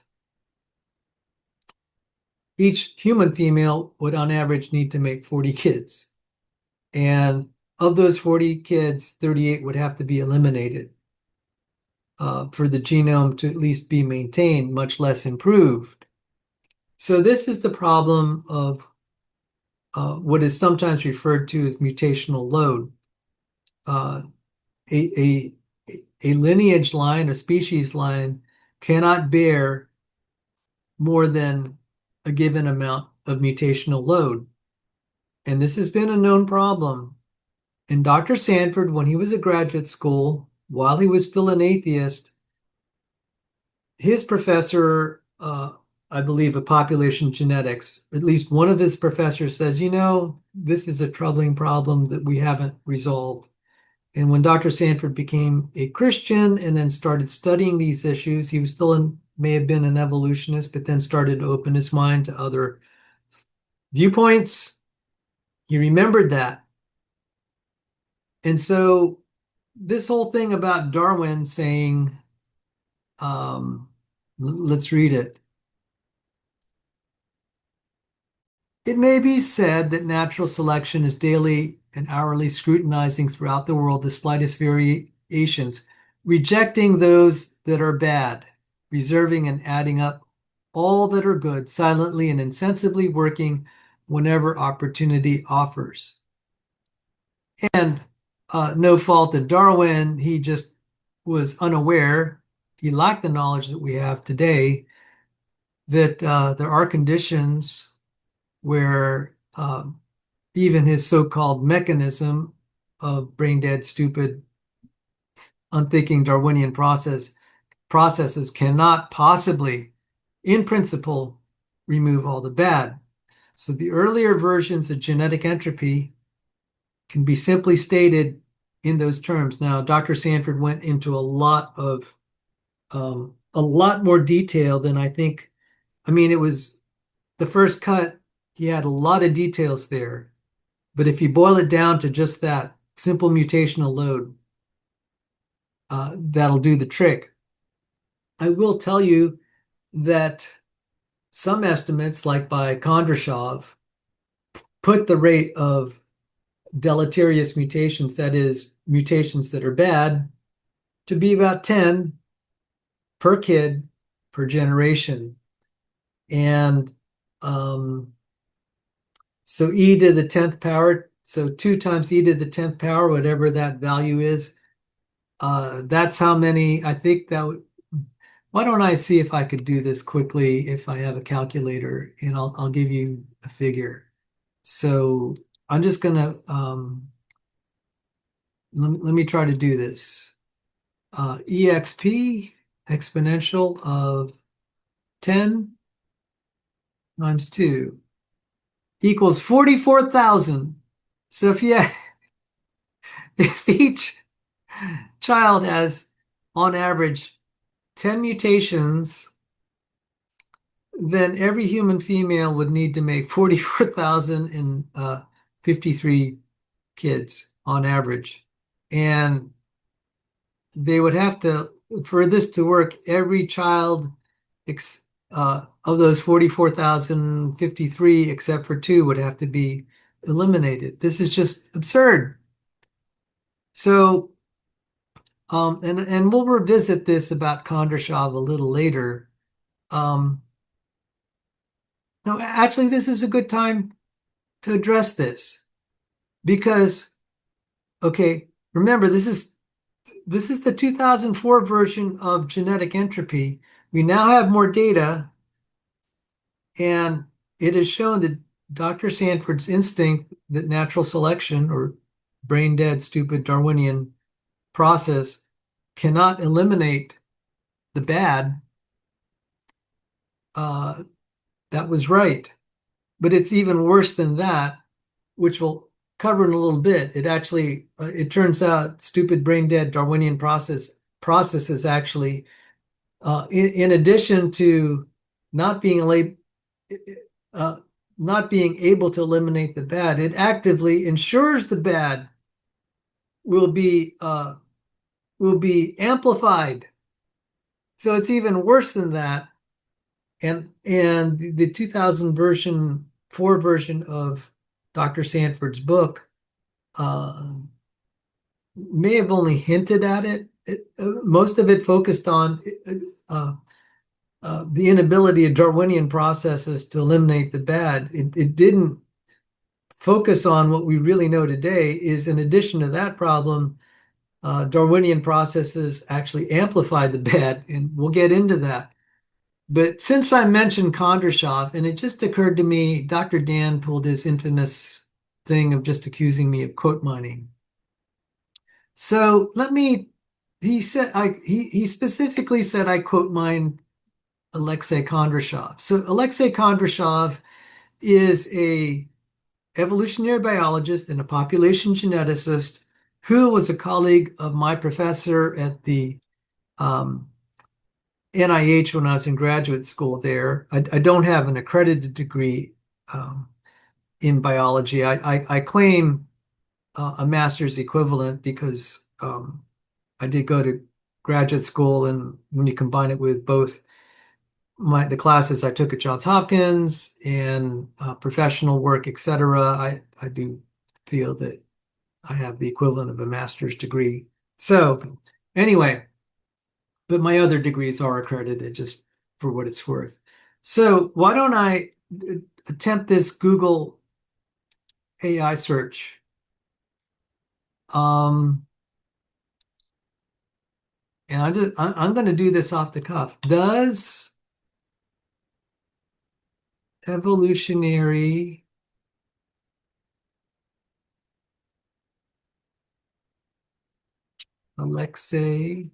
each human female would on average need to make 40 kids. And of those 40 kids, 38 would have to be eliminated for the genome to at least be maintained, much less improved. So this is the problem of what is sometimes referred to as mutational load. Uh, a, a lineage line, a species line, cannot bear more than a given amount of mutational load. And this has been a known problem. And Dr. Sanford, when he was at graduate school, while he was still an atheist, his professor, I believe, of population genetics, at least one of his professors says, this is a troubling problem that we haven't resolved. And when Dr. Sanford became a Christian and then started studying these issues, he was still may have been an evolutionist, but then started to open his mind to other viewpoints. He remembered that. And so this whole thing about Darwin saying, let's read it. It may be said that natural selection is daily and hourly scrutinizing throughout the world the slightest variations, rejecting those that are bad, reserving and adding up all that are good, silently and insensibly working whenever opportunity offers. And no fault of Darwin, he just was unaware, he lacked the knowledge that we have today, that there are conditions where even his so-called mechanism of brain dead, stupid, unthinking Darwinian processes cannot possibly, in principle, remove all the bad. So the earlier versions of genetic entropy can be simply stated in those terms. Now, Dr. Sanford went into a lot more detail than I think. I mean, it was the first cut. He had a lot of details there, but if you boil it down to just that simple mutational load, that'll do the trick. I will tell you that some estimates, like by Kondrashov, put the rate of deleterious mutations, that is, mutations that are bad, to be about 10 per kid per generation. And so e to the 10th power, so 2 times e to the 10th power, whatever that value is, that's how many, I think that why don't I see if I could do this quickly if I have a calculator, and I'll give you a figure. So I'm just gonna let me try to do this. EXP exponential of 10 times 2 equals 44,000. So if each child has on average 10 mutations, then every human female would need to make 44,053 kids on average. And they would have to, for this to work, every child of those 44,053, except for 2, would have to be eliminated. This is just absurd. So, and we'll revisit this about Kondrashov a little later. No, actually, this is a good time to address this because, okay, remember, this is the 2004 version of genetic entropy. We now have more data, and it has shown that Dr. Sanford's instinct that natural selection or brain dead, stupid Darwinian process cannot eliminate the bad. That was right. But it's even worse than that, which we'll cover in a little bit. It actually, it turns out stupid brain dead Darwinian processes actually, in addition to not being able to eliminate the bad, it actively ensures the bad will be amplified. So it's even worse than that. And the 2004 version of Dr. Sanford's book may have only hinted at it. Most of it focused on the inability of Darwinian processes to eliminate the bad. It didn't focus on what we really know today is, in addition to that problem, Darwinian processes actually amplify the bad, and we'll get into that. But since I mentioned Kondrashov, and it just occurred to me, Dr. Dan pulled his infamous thing of just accusing me of quote mining. So let me, he specifically said I quote mine Alexei Kondrashov. So Alexei Kondrashov is a evolutionary biologist and a population geneticist who was a colleague of my professor at the um, NIH when I was in graduate school there. I don't have an accredited degree um, in biology. I claim a master's equivalent because I did go to graduate school, and when you combine it with both the classes I took at Johns Hopkins and professional work, etc., I do feel that I have the equivalent of a master's degree. So anyway, but my other degrees are accredited just for what it's worth. So why don't I attempt this Google AI search? Um, and I'm going to do this off the cuff. Does evolutionary Alexei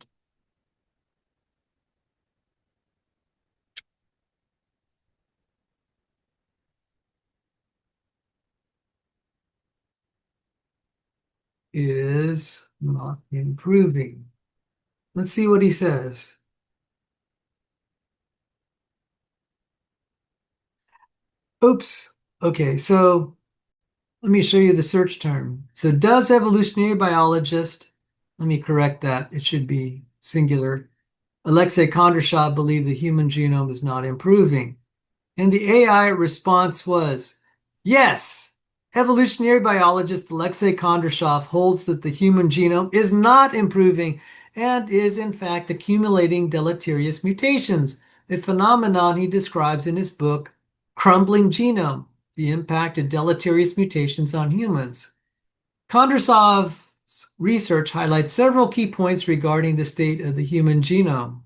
is not improving? Let's see what he says. Oops. Okay, so let me show you the search term. So does evolutionary biologist, let me correct that, it should be singular, Alexei Kondrashov believe the human genome is not improving? And the AI response was, yes, evolutionary biologist Alexei Kondrashov holds that the human genome is not improving and is in fact accumulating deleterious mutations, a phenomenon he describes in his book, Crumbling Genome, The Impact of Deleterious Mutations on Humans. Kondrasov's research highlights several key points regarding the state of the human genome.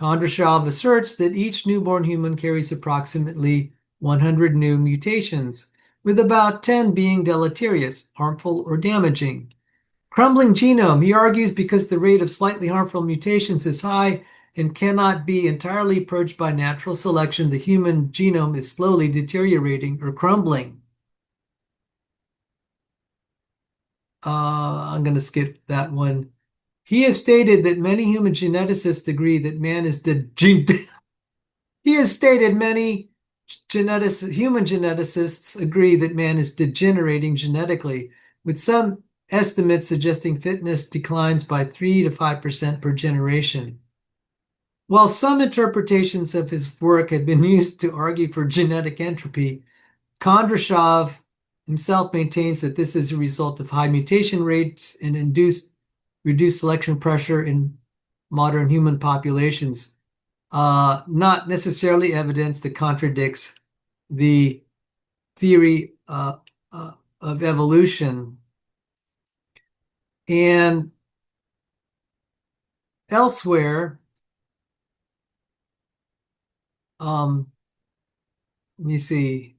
Kondrashov asserts that each newborn human carries approximately 100 new mutations, with about 10 being deleterious, harmful, or damaging. Crumbling genome, he argues, because the rate of slightly harmful mutations is high and cannot be entirely purged by natural selection, the human genome is slowly deteriorating or crumbling. I'm going to skip that one. He has stated that many human geneticists agree that man is He has stated many human geneticists agree that man is degenerating genetically, with some estimates suggesting fitness declines by 3 to 5% per generation. While some interpretations of his work have been used to argue for genetic entropy, Kondrashov himself maintains that this is a result of high mutation rates and reduced selection pressure in modern human populations, not necessarily evidence that contradicts the theory of evolution. And elsewhere, let me see.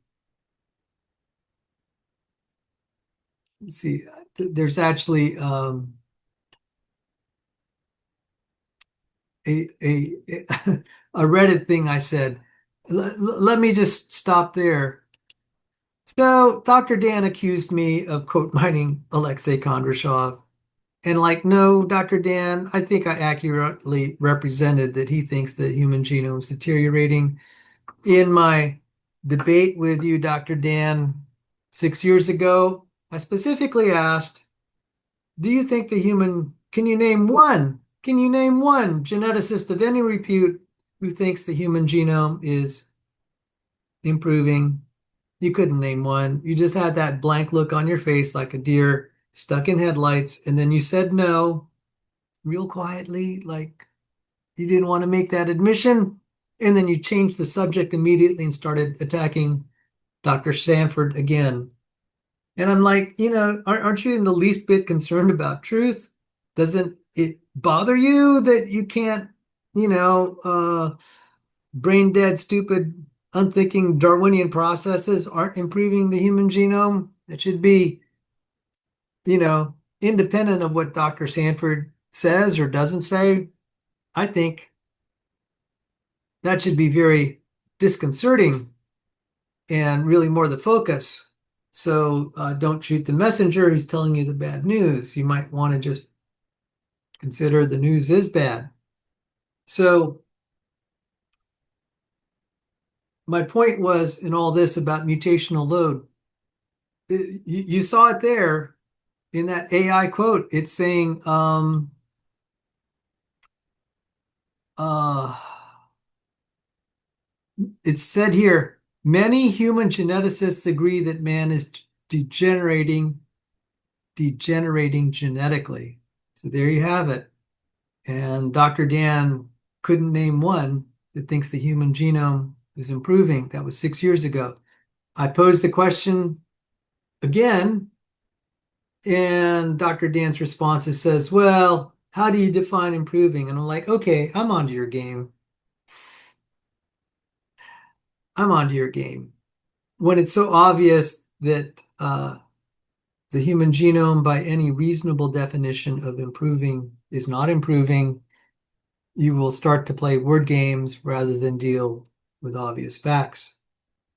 Let's see. There's actually a a Reddit thing I said. Let me just stop there. So Dr. Dan accused me of quote mining Alexei Kondrashov. And like, no, Dr. Dan, I think I accurately represented that he thinks the human genome is deteriorating. In my debate with you, Dr. Dan, 6 years ago, I specifically asked, do you think can you name one geneticist of any repute who thinks the human genome is improving? You couldn't name one. You just had that blank look on your face like a deer stuck in headlights. And then you said no, real quietly, like you didn't want to make that admission. And then you changed the subject immediately and started attacking Dr. Sanford again. And I'm like, aren't you in the least bit concerned about truth? Doesn't it bother you that you can't, you know, brain dead, stupid, unthinking Darwinian processes aren't improving the human genome. It should be, independent of what Dr. Sanford says or doesn't say. I think that should be very disconcerting and really more the focus. So don't shoot the messenger who's telling you the bad news. You might want to just consider the news is bad. So my point was in all this about mutational load. You saw it there in that AI quote. It's saying, uh, it's said here, many human geneticists agree that man is degenerating genetically. So there you have it. And Dr. Dan couldn't name one that thinks the human genome is improving. That was 6 years ago. I posed the question again, and Dr. Dan's response says, well, how do you define improving? And I'm like, okay, I'm onto your game. I'm onto your game. When it's so obvious that the human genome, by any reasonable definition of improving, is not improving, you will start to play word games rather than deal with obvious facts.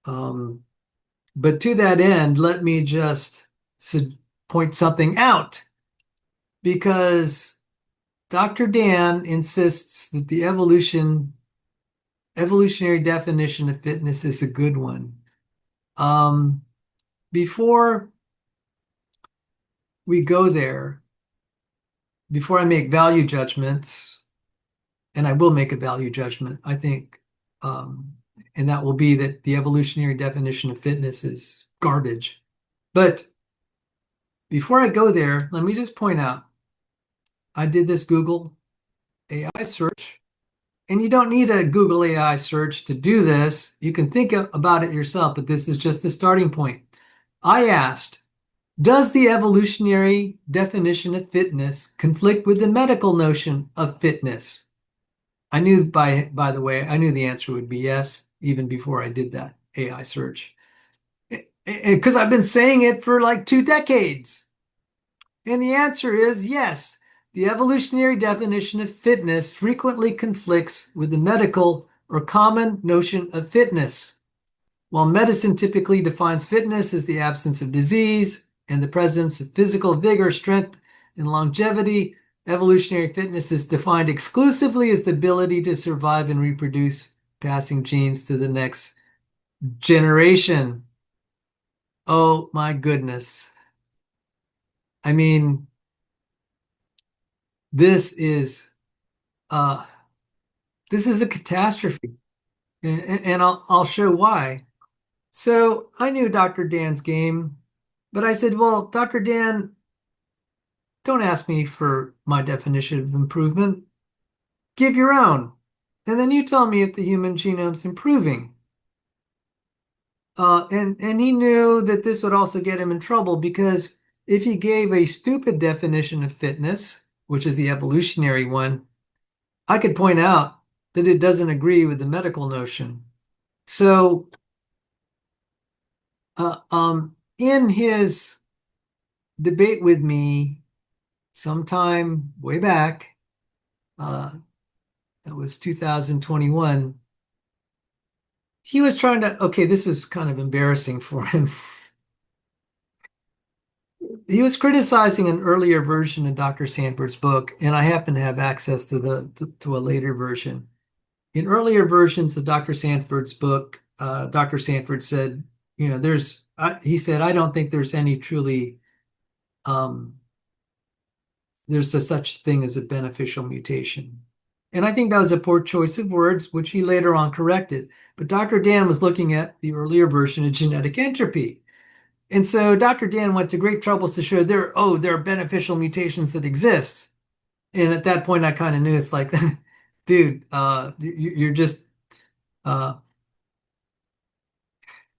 But to that end, let me just point something out because Dr. Dan insists that the evolutionary definition of fitness is a good one. Before we go there, before I make value judgments, and I will make a value judgment, I think, and that will be that the evolutionary definition of fitness is garbage. But before I go there, let me just point out I did this Google AI search, and you don't need a Google AI search to do this. You can think about it yourself, but this is just the starting point. I asked, does the evolutionary definition of fitness conflict with the medical notion of fitness? I knew by the way, I knew the answer would be yes, even before I did that AI search. Because I've been saying it for like 2 decades. And the answer is yes. The evolutionary definition of fitness frequently conflicts with the medical or common notion of fitness. While medicine typically defines fitness as the absence of disease and the presence of physical vigor, strength, and longevity, evolutionary fitness is defined exclusively as the ability to survive and reproduce, passing genes to the next generation. Oh my goodness. I mean, this is uh this is a catastrophe. And I'll show why. So I knew Dr. Dan's game, but I said, well, Dr. Dan, don't ask me for my definition of improvement. Give your own. And then you tell me if the human genome's improving. And he knew that this would also get him in trouble because if he gave a stupid definition of fitness, which is the evolutionary one, I could point out that it doesn't agree with the medical notion. So, in his debate with me sometime way back, uh, that was 2021, he was trying to, okay, this was kind of embarrassing for him. He was criticizing an earlier version of Dr. Sanford's book, and I happen to have access to a later version. In earlier versions of Dr. Sanford's book, Dr. Sanford said, he said, I don't think there's any truly, um, there's a such thing as a beneficial mutation. And I think that was a poor choice of words, which he later on corrected. But Dr. Dan was looking at the earlier version of genetic entropy. And so Dr. Dan went to great troubles to show there are beneficial mutations that exist. And at that point, I kind of knew it's like, dude, you're just uh,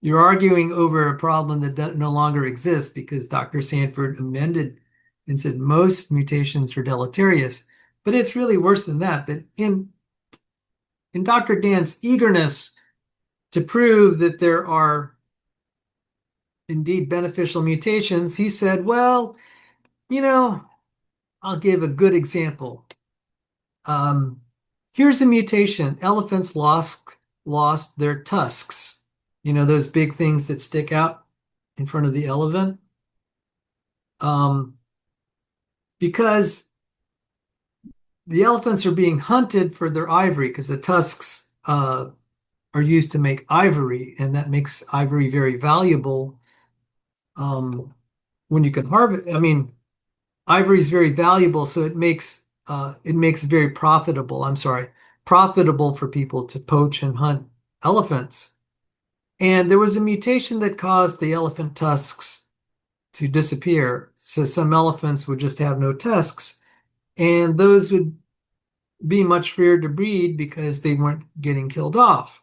you're arguing over a problem that no longer exists because Dr. Sanford amended and said most mutations are deleterious. But it's really worse than that. But in in Dr. Dan's eagerness to prove that there are indeed beneficial mutations, he said, well, you know, I'll give a good example. Um, Here's a mutation. Elephants lost their tusks. You know, those big things that stick out in front of the elephant. Because the elephants are being hunted for their ivory because the tusks are used to make ivory, and that makes ivory very valuable. When you can harvest, I mean, ivory is very valuable, so it makes it very profitable. I'm sorry, profitable for people to poach and hunt elephants. And there was a mutation that caused the elephant tusks to disappear. So some elephants would just have no tusks, and those would be much freer to breed because they weren't getting killed off.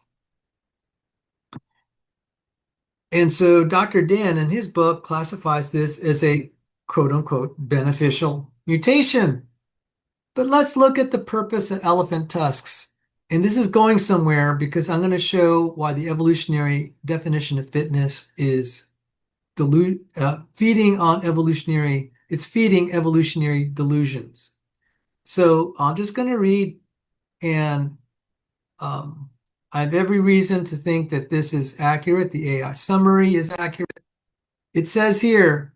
And so Dr. Dan in his book classifies this as a quote unquote beneficial mutation. But let's look at the purpose of elephant tusks. And this is going somewhere because I'm going to show why the evolutionary definition of fitness is feeding on evolutionary, it's feeding evolutionary delusions. So I'm just going to read, and I have every reason to think that this is accurate. The AI summary is accurate. It says here,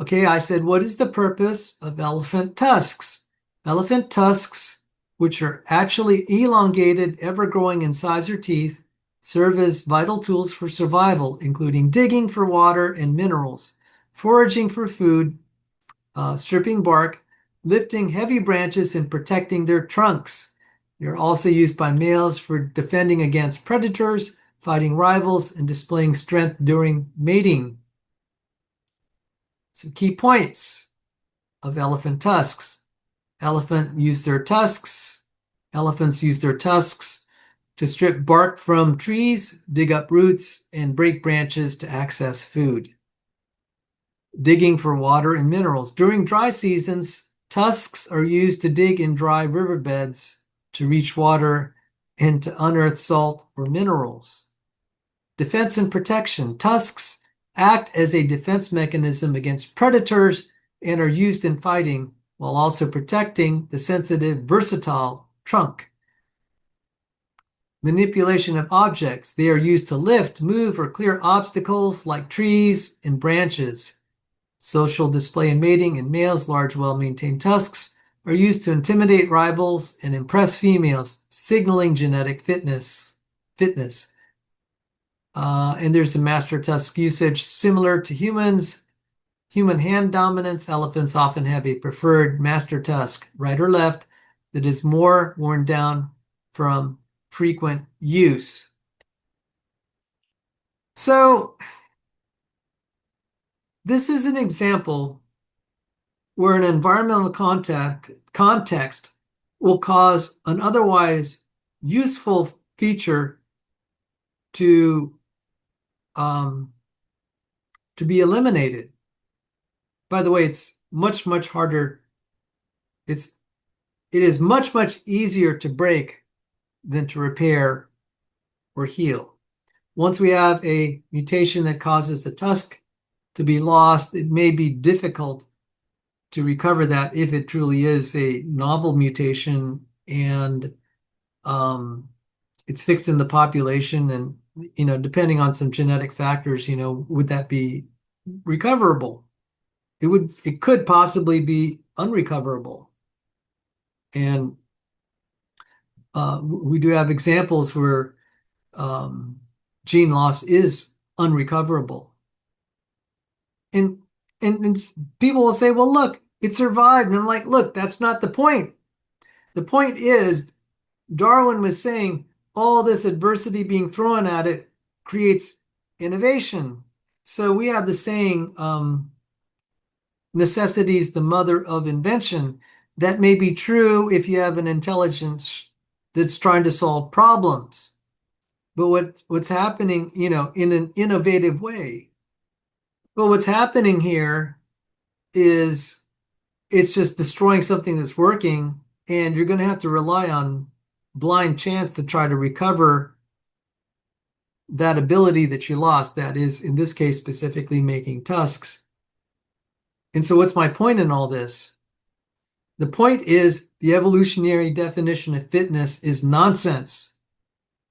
okay, I said, what is the purpose of elephant tusks? Elephant tusks, which are actually elongated, ever growing in size or teeth, serve as vital tools for survival, including digging for water and minerals, foraging for food, stripping bark, lifting heavy branches, and protecting their trunks. They're also used by males for defending against predators, fighting rivals, and displaying strength during mating. Some key points of elephant tusks. Elephants use their tusks to strip bark from trees, dig up roots, and break branches to access food. Digging for water and minerals. During dry seasons, tusks are used to dig in dry riverbeds to reach water and to unearth salt or minerals. Defense and protection. Tusks act as a defense mechanism against predators and are used in fighting while also protecting the sensitive, versatile trunk. Manipulation of objects. They are used to lift, move, or clear obstacles like trees and branches. Social display and mating. In males, large, well-maintained tusks are used to intimidate rivals and impress females, signaling genetic fitness. And there's a master tusk usage similar to humans. Human hand dominance. Elephants often have a preferred master tusk, right or left, that is more worn down from frequent use. So this is an example where an environmental context will cause an otherwise useful feature to be eliminated. By the way, it's much, much harder. It is much, much easier to break than to repair or heal. Once we have a mutation that causes the tusk to be lost, it may be difficult to recover that if it truly is a novel mutation and it's fixed in the population. And, depending on some genetic factors, would that be recoverable? It could possibly be unrecoverable. And we do have examples where gene loss is unrecoverable. And people will say, well, look, it survived. And I'm like, look, that's not the point. The point is, Darwin was saying all this adversity being thrown at it creates innovation. So we have the saying, necessity is the mother of invention. That may be true if you have an intelligence that's trying to solve problems. But what's happening, in an innovative way. But what's happening here is it's just destroying something that's working, and you're going to have to rely on blind chance to try to recover that ability that you lost, that is, in this case, specifically making tusks. And so what's my point in all this? The point is the evolutionary definition of fitness is nonsense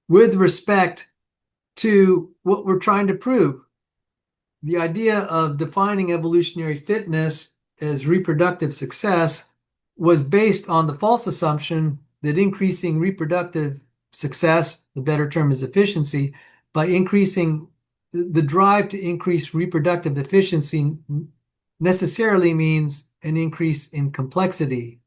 with respect to what we're trying to prove. The idea of defining evolutionary fitness as reproductive success was based on the false assumption that increasing reproductive success, the better term is efficiency, by increasing the drive to increase reproductive efficiency necessarily means an increase in complexity,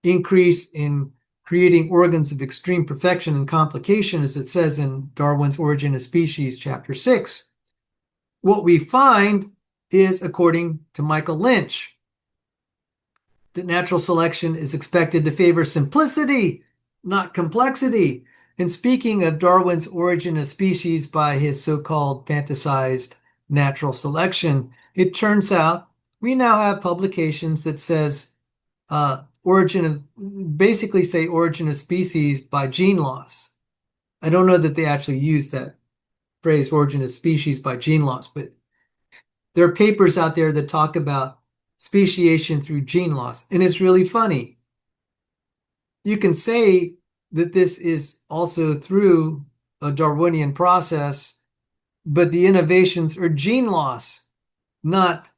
increase in creating organs of extreme perfection and complication, as it says in Darwin's Origin of Species, chapter 6. What we find is, according to Michael Lynch, that natural selection is expected to favor simplicity, not complexity. And speaking of Darwin's Origin of Species by his so-called fantasized natural selection, it turns out we now have publications that says basically say origin of species by gene loss. I don't know that they actually use that phrase origin of species by gene loss, but there are papers out there that talk about speciation through gene loss. And it's really funny. You can say that this is also through a Darwinian process, but the innovations are gene loss, not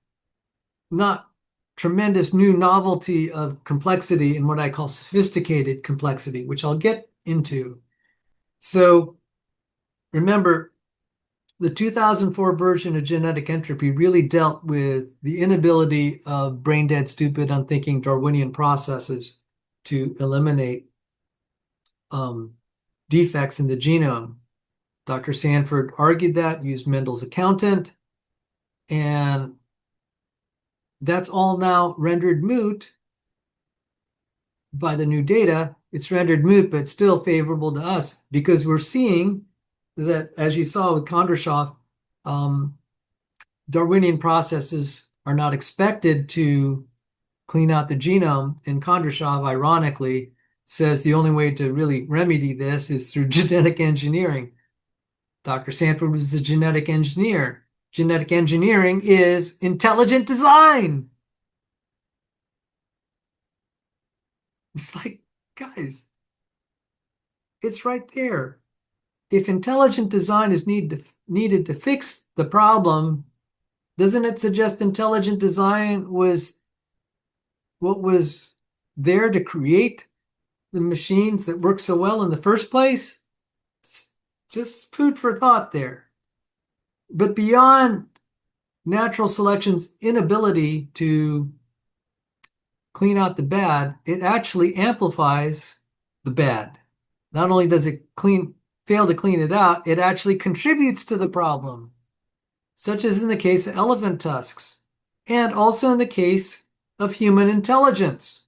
tremendous new novelty of complexity in what I call sophisticated complexity, which I'll get into. So remember, the 2004 version of Genetic Entropy really dealt with the inability of brain dead, stupid, unthinking Darwinian processes to eliminate defects in the genome. Dr. Sanford argued that, used Mendel's accountant, and that's all now rendered moot by the new data. It's rendered moot, but still favorable to us because we're seeing that, as you saw with Kondrashov, Darwinian processes are not expected to clean out the genome. And Kondrashov, ironically, says the only way to really remedy this is through genetic engineering. Dr. Sanford was a genetic engineer. Genetic engineering is intelligent design. It's like, guys, it's right there. If intelligent design is needed to fix the problem, doesn't it suggest intelligent design was what was there to create the machines that work so well in the first place? Just food for thought there. But beyond natural selection's inability to clean out the bad, it actually amplifies the bad. Not only does it fail to clean it out, it actually contributes to the problem, such as in the case of elephant tusks, and also in the case of human intelligence.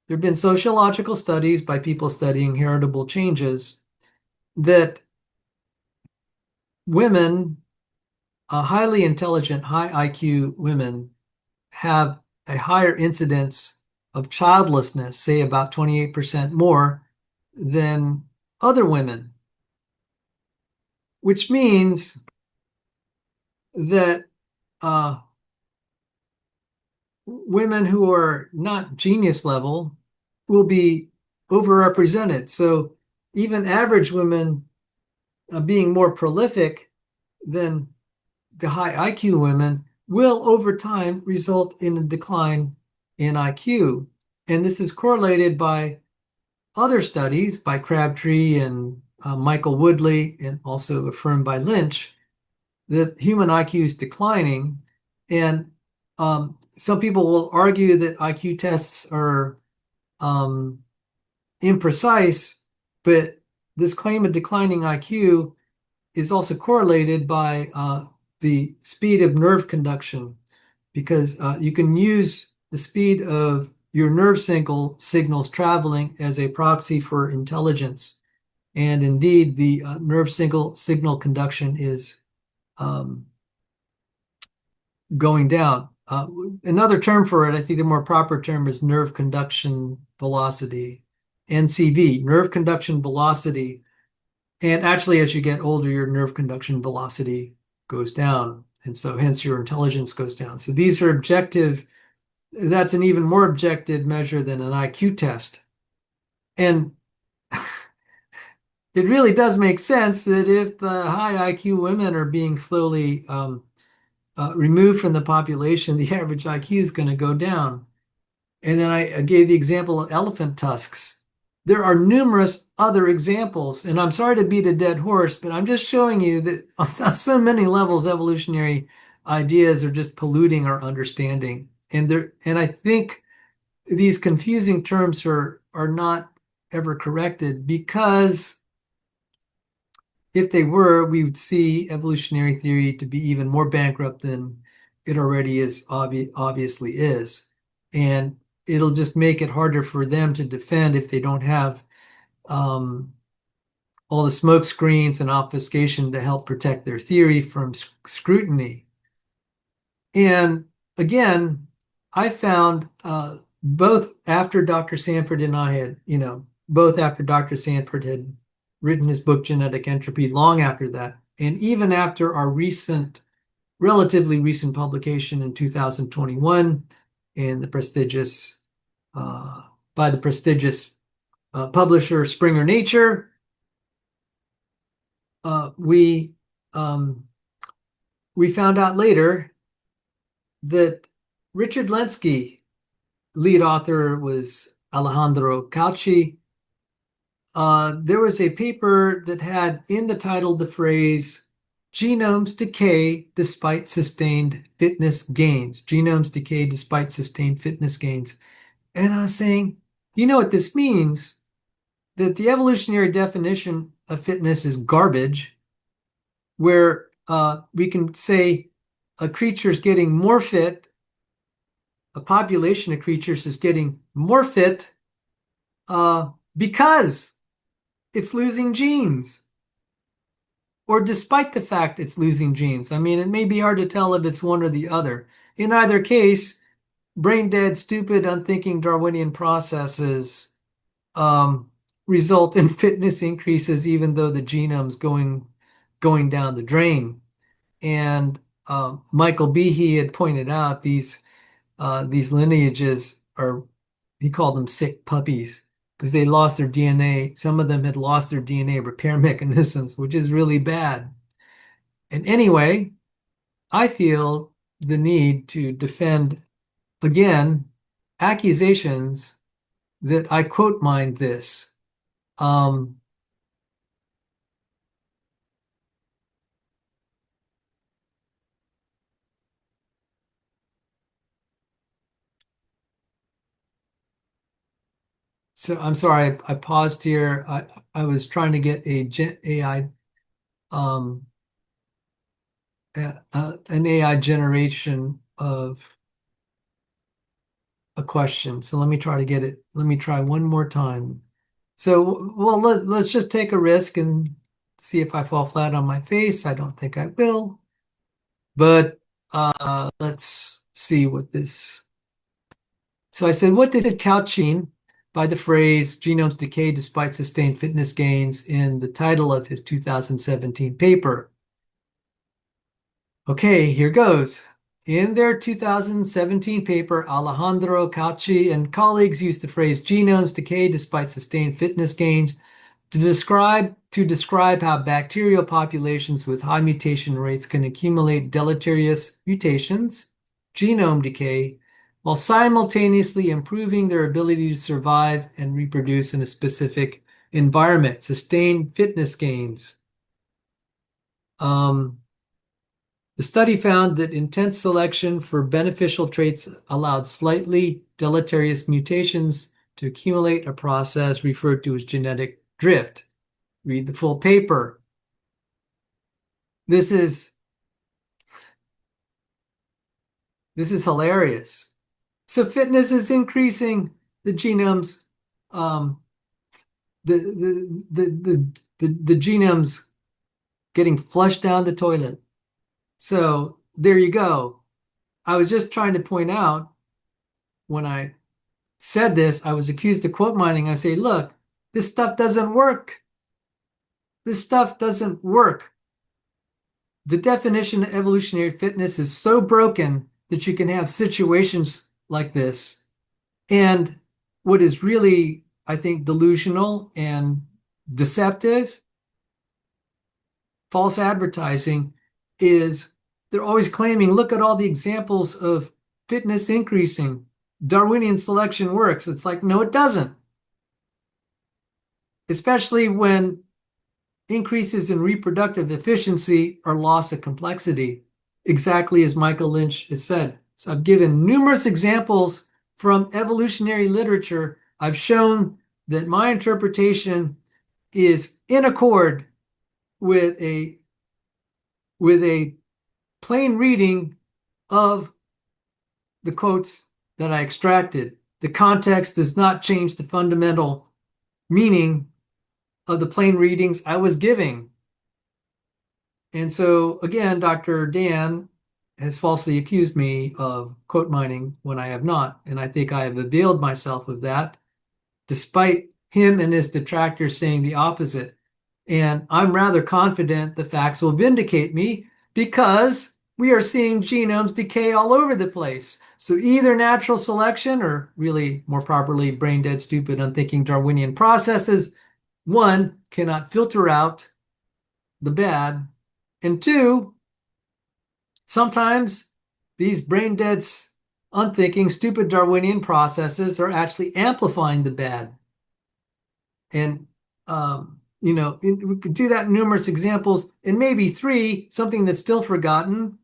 There have been sociological studies by people studying heritable changes that women, highly intelligent, high IQ women, have a higher incidence of childlessness, say about 28% more than other women, which means that women who are not genius level will be overrepresented. So even average women being more prolific than the high IQ women will over time result in a decline in IQ. And this is correlated by other studies by Crabtree and Michael Woodley, and also affirmed by Lynch, that human IQ is declining. And some people will argue that IQ tests are imprecise, but this claim of declining IQ is also correlated by the speed of nerve conduction, because you can use the speed of your nerve signals traveling as a proxy for intelligence. And indeed, the nerve signal conduction is going down. Another term for it, I think the more proper term is nerve conduction velocity. NCV, nerve conduction velocity. And actually, as you get older, your nerve conduction velocity goes down. And so hence your intelligence goes down. So these are objective. That's an even more objective measure than an IQ test. And it really does make sense that if the high IQ women are being slowly removed from the population, the average IQ is going to go down. And then I gave the example of elephant tusks. There are numerous other examples, and I'm sorry to beat a dead horse, but I'm just showing you that on so many levels, evolutionary ideas are just polluting our understanding. And I think these confusing terms are not ever corrected because if they were, we would see evolutionary theory to be even more bankrupt than it already obviously is. And it'll just make it harder for them to defend if they don't have um, all the smoke screens and obfuscation to help protect their theory from scrutiny. And again, I found both after Dr. Sanford and I had, both after Dr. Sanford had written his book, Genetic Entropy, long after that, and even after our relatively recent publication in 2021 in the prestigious, by the prestigious publisher Springer Nature, we we found out later that Richard Lenski, lead author was Alejandro Cauchy. There was a paper that had in the title the phrase genomes decay despite sustained fitness gains. Genomes decay despite sustained fitness gains. And I was saying, you know what this means? That the evolutionary definition of fitness is garbage, where we can say a creature is getting more fit, a population of creatures is getting more fit because it's losing genes, or despite the fact it's losing genes. I mean, it may be hard to tell if it's one or the other. In either case, brain dead, stupid, unthinking Darwinian processes result in fitness increases, even though the genome's going down the drain. And Michael Behe had pointed out these lineages are, he called them sick puppies because they lost their DNA. Some of them had lost their DNA repair mechanisms, which is really bad. And anyway, I feel the need to defend again accusations that I quote mined this. Um, so I'm sorry, I paused here. I was trying to get AI um, an AI generation of a question. So let me try to get it. Let me try one more time. So, well, let's just take a risk and see if I fall flat on my face. I don't think I will, but let's see what this. So I said, what did Cauchy by the phrase genomes decay despite sustained fitness gains in the title of his 2017 paper? Okay, here goes. In their 2017 paper, Alejandro Cauchy and colleagues used the phrase genomes decay despite sustained fitness gains to describe how bacterial populations with high mutation rates can accumulate deleterious mutations, genome decay, while simultaneously improving their ability to survive and reproduce in a specific environment, sustained fitness gains. The study found that intense selection for beneficial traits allowed slightly deleterious mutations to accumulate, a process referred to as genetic drift. Read the full paper. This is hilarious. So fitness is increasing the genomes, um, the genomes getting flushed down the toilet. So there you go. I was just trying to point out when I said this, I was accused of quote mining. I say, look, This stuff doesn't work. This stuff doesn't work. The definition of evolutionary fitness is so broken that you can have situations like this. And what is really, I think, delusional and deceptive, false advertising, is they're always claiming, look at all the examples of fitness increasing. Darwinian selection works. It's like, no, it doesn't. Especially when increases in reproductive efficiency are loss of complexity, exactly as Michael Lynch has said. So I've given numerous examples from evolutionary literature. I've shown that my interpretation is in accord with a plain reading of the quotes that I extracted. The context does not change the fundamental meaning of the plain readings I was giving. And so, again, Dr. Dan has falsely accused me of quote mining when I have not. And I think I have availed myself of that, despite him and his detractors saying the opposite. And I'm rather confident the facts will vindicate me because we are seeing genomes decay all over the place. So either natural selection, or really more properly, brain dead, stupid, unthinking Darwinian processes, one, cannot filter out the bad, and two, sometimes these brain dead, unthinking, stupid Darwinian processes are actually amplifying the bad. And we could do that in numerous examples. And maybe three, something that's still forgotten,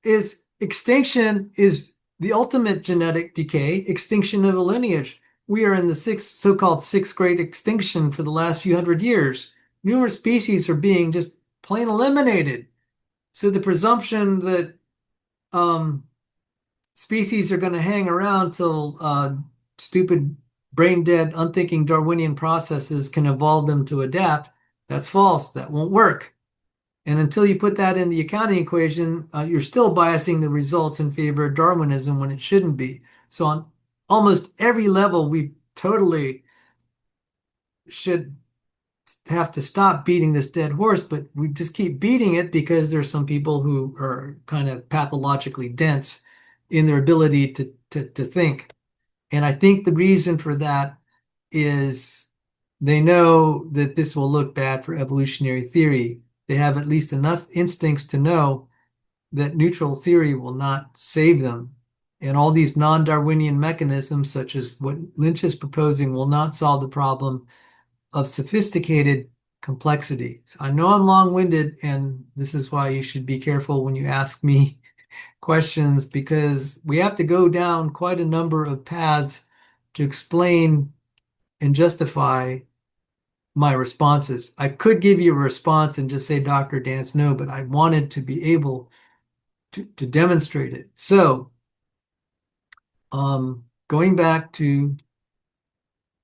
is extinction is the ultimate genetic decay, extinction of a lineage. We are in the so-called sixth great extinction for the last few hundred years. Numerous species are being just plain eliminated. So the presumption that species are going to hang around till stupid, brain dead, unthinking Darwinian processes can evolve them to adapt, that's false. That won't work. And until you put that in the accounting equation, you're still biasing the results in favor of Darwinism when it shouldn't be. So on almost every level, we totally should have to stop beating this dead horse, but we just keep beating it because there's some people who are kind of pathologically dense in their ability to think. And I think the reason for that is they know that this will look bad for evolutionary theory. They have at least enough instincts to know that neutral theory will not save them. And all these non-Darwinian mechanisms, such as what Lynch is proposing, will not solve the problem of sophisticated complexity. So I know I'm long-winded, and this is why you should be careful when you ask me questions, because we have to go down quite a number of paths to explain and justify my responses. I could give you a response and just say, Dr. Dance, no, but I wanted to be able to demonstrate it. So, going back to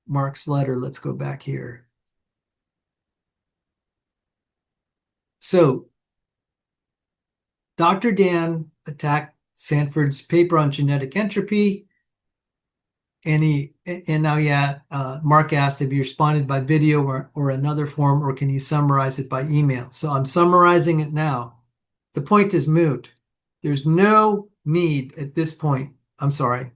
Mark's letter, let's go back here. So, Dr. Dan attacked Sanford's paper on genetic entropy, and now, Mark asked if you responded by video or another form, or can you summarize it by email? So I'm summarizing it now. The point is moot. There's no need at this point. I'm sorry.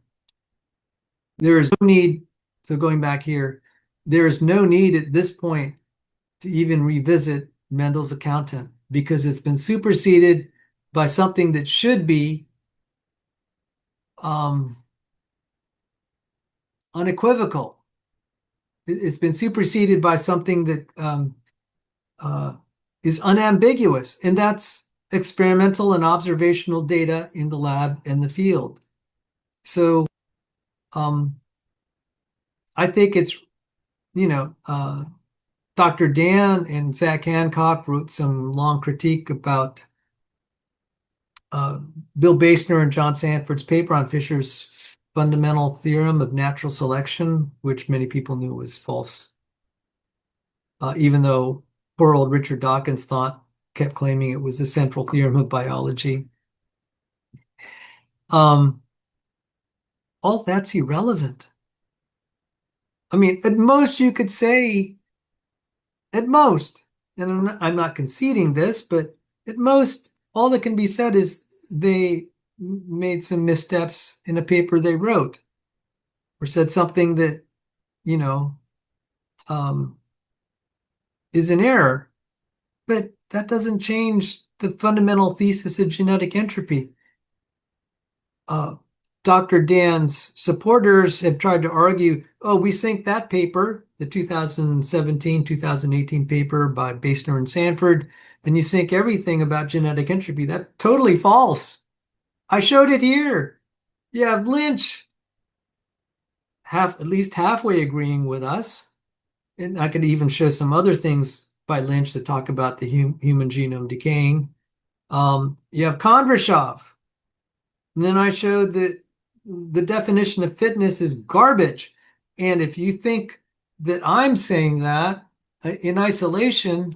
There is no need. So going back here, there is no need at this point to even revisit Mendel's accountant because it's been superseded by something that should be unequivocal. It's been superseded by something that is unambiguous, and that's experimental and observational data in the lab and the field. So I think it's, Dr. Dan and Zach Hancock wrote some long critique about Bill Basner and John Sanford's paper on Fisher's fundamental theorem of natural selection, which many people knew was false, even though poor old Richard Dawkins kept claiming it was the central theorem of biology. All that's irrelevant. I mean, at most you could say, at most, and I'm not conceding this, but at most, all that can be said is they made some missteps in a paper they wrote or said something that, you know, um, is an error. But that doesn't change the fundamental thesis of genetic entropy. Uh, Dr. Dan's supporters have tried to argue, oh, we think that paper, the 2017, 2018 paper by Basner and Sanford, and you think everything about genetic entropy. That's totally false. I showed it here. You have Lynch at least halfway agreeing with us. And I could even show some other things by Lynch that talk about the human genome decaying. You have Kondrashov. And then I showed that the definition of fitness is garbage. And if you think that I'm saying that in isolation,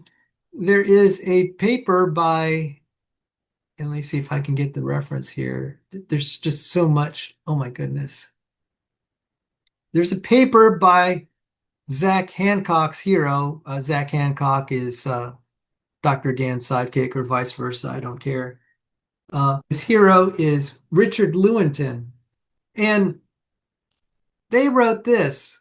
there is a paper by, and let me see if I can get the reference here. There's just so much. Oh my goodness. There's a paper by Zach Hancock's hero. Zach Hancock is Dr. Dan's sidekick or vice versa. I don't care. His hero is Richard Lewontin. And they wrote this.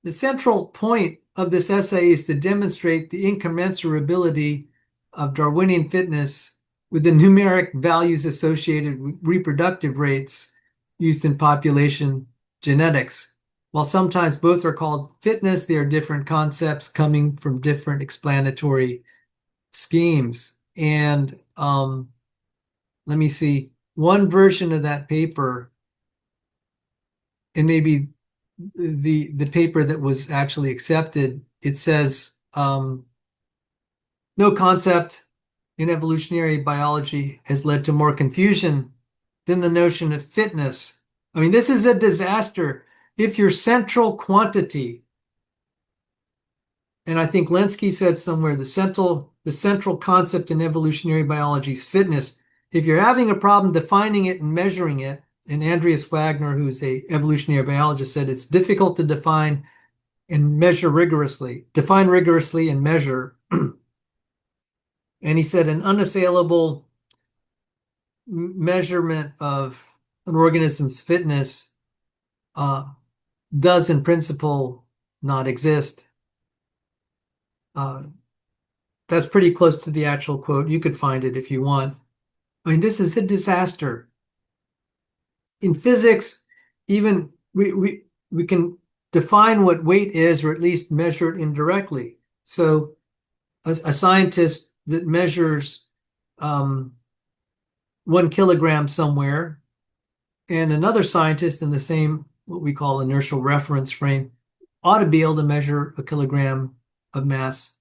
The central point of this essay is to demonstrate the incommensurability of Darwinian fitness with the numeric values associated with reproductive rates used in population genetics. While sometimes both are called fitness, they are different concepts coming from different explanatory schemes. And let me see, one version of that paper, and maybe the paper that was actually accepted, it says no concept in evolutionary biology has led to more confusion than the notion of fitness. I mean, this is a disaster. If your central quantity, and I think Lenski said somewhere, the central concept in evolutionary biology is fitness. If you're having a problem defining it and measuring it, and Andreas Wagner, who's a evolutionary biologist, said it's difficult to define and measure rigorously, define rigorously and measure. And he said an unassailable measurement of an organism's fitness does in principle not exist. That's pretty close to the actual quote. You could find it if you want. I mean, this is a disaster. In physics, even we can define what weight is, or at least measure it indirectly. So a scientist that measures 1 kilogram somewhere, and another scientist in the same, what we call inertial reference frame, ought to be able to measure a kilogram of mass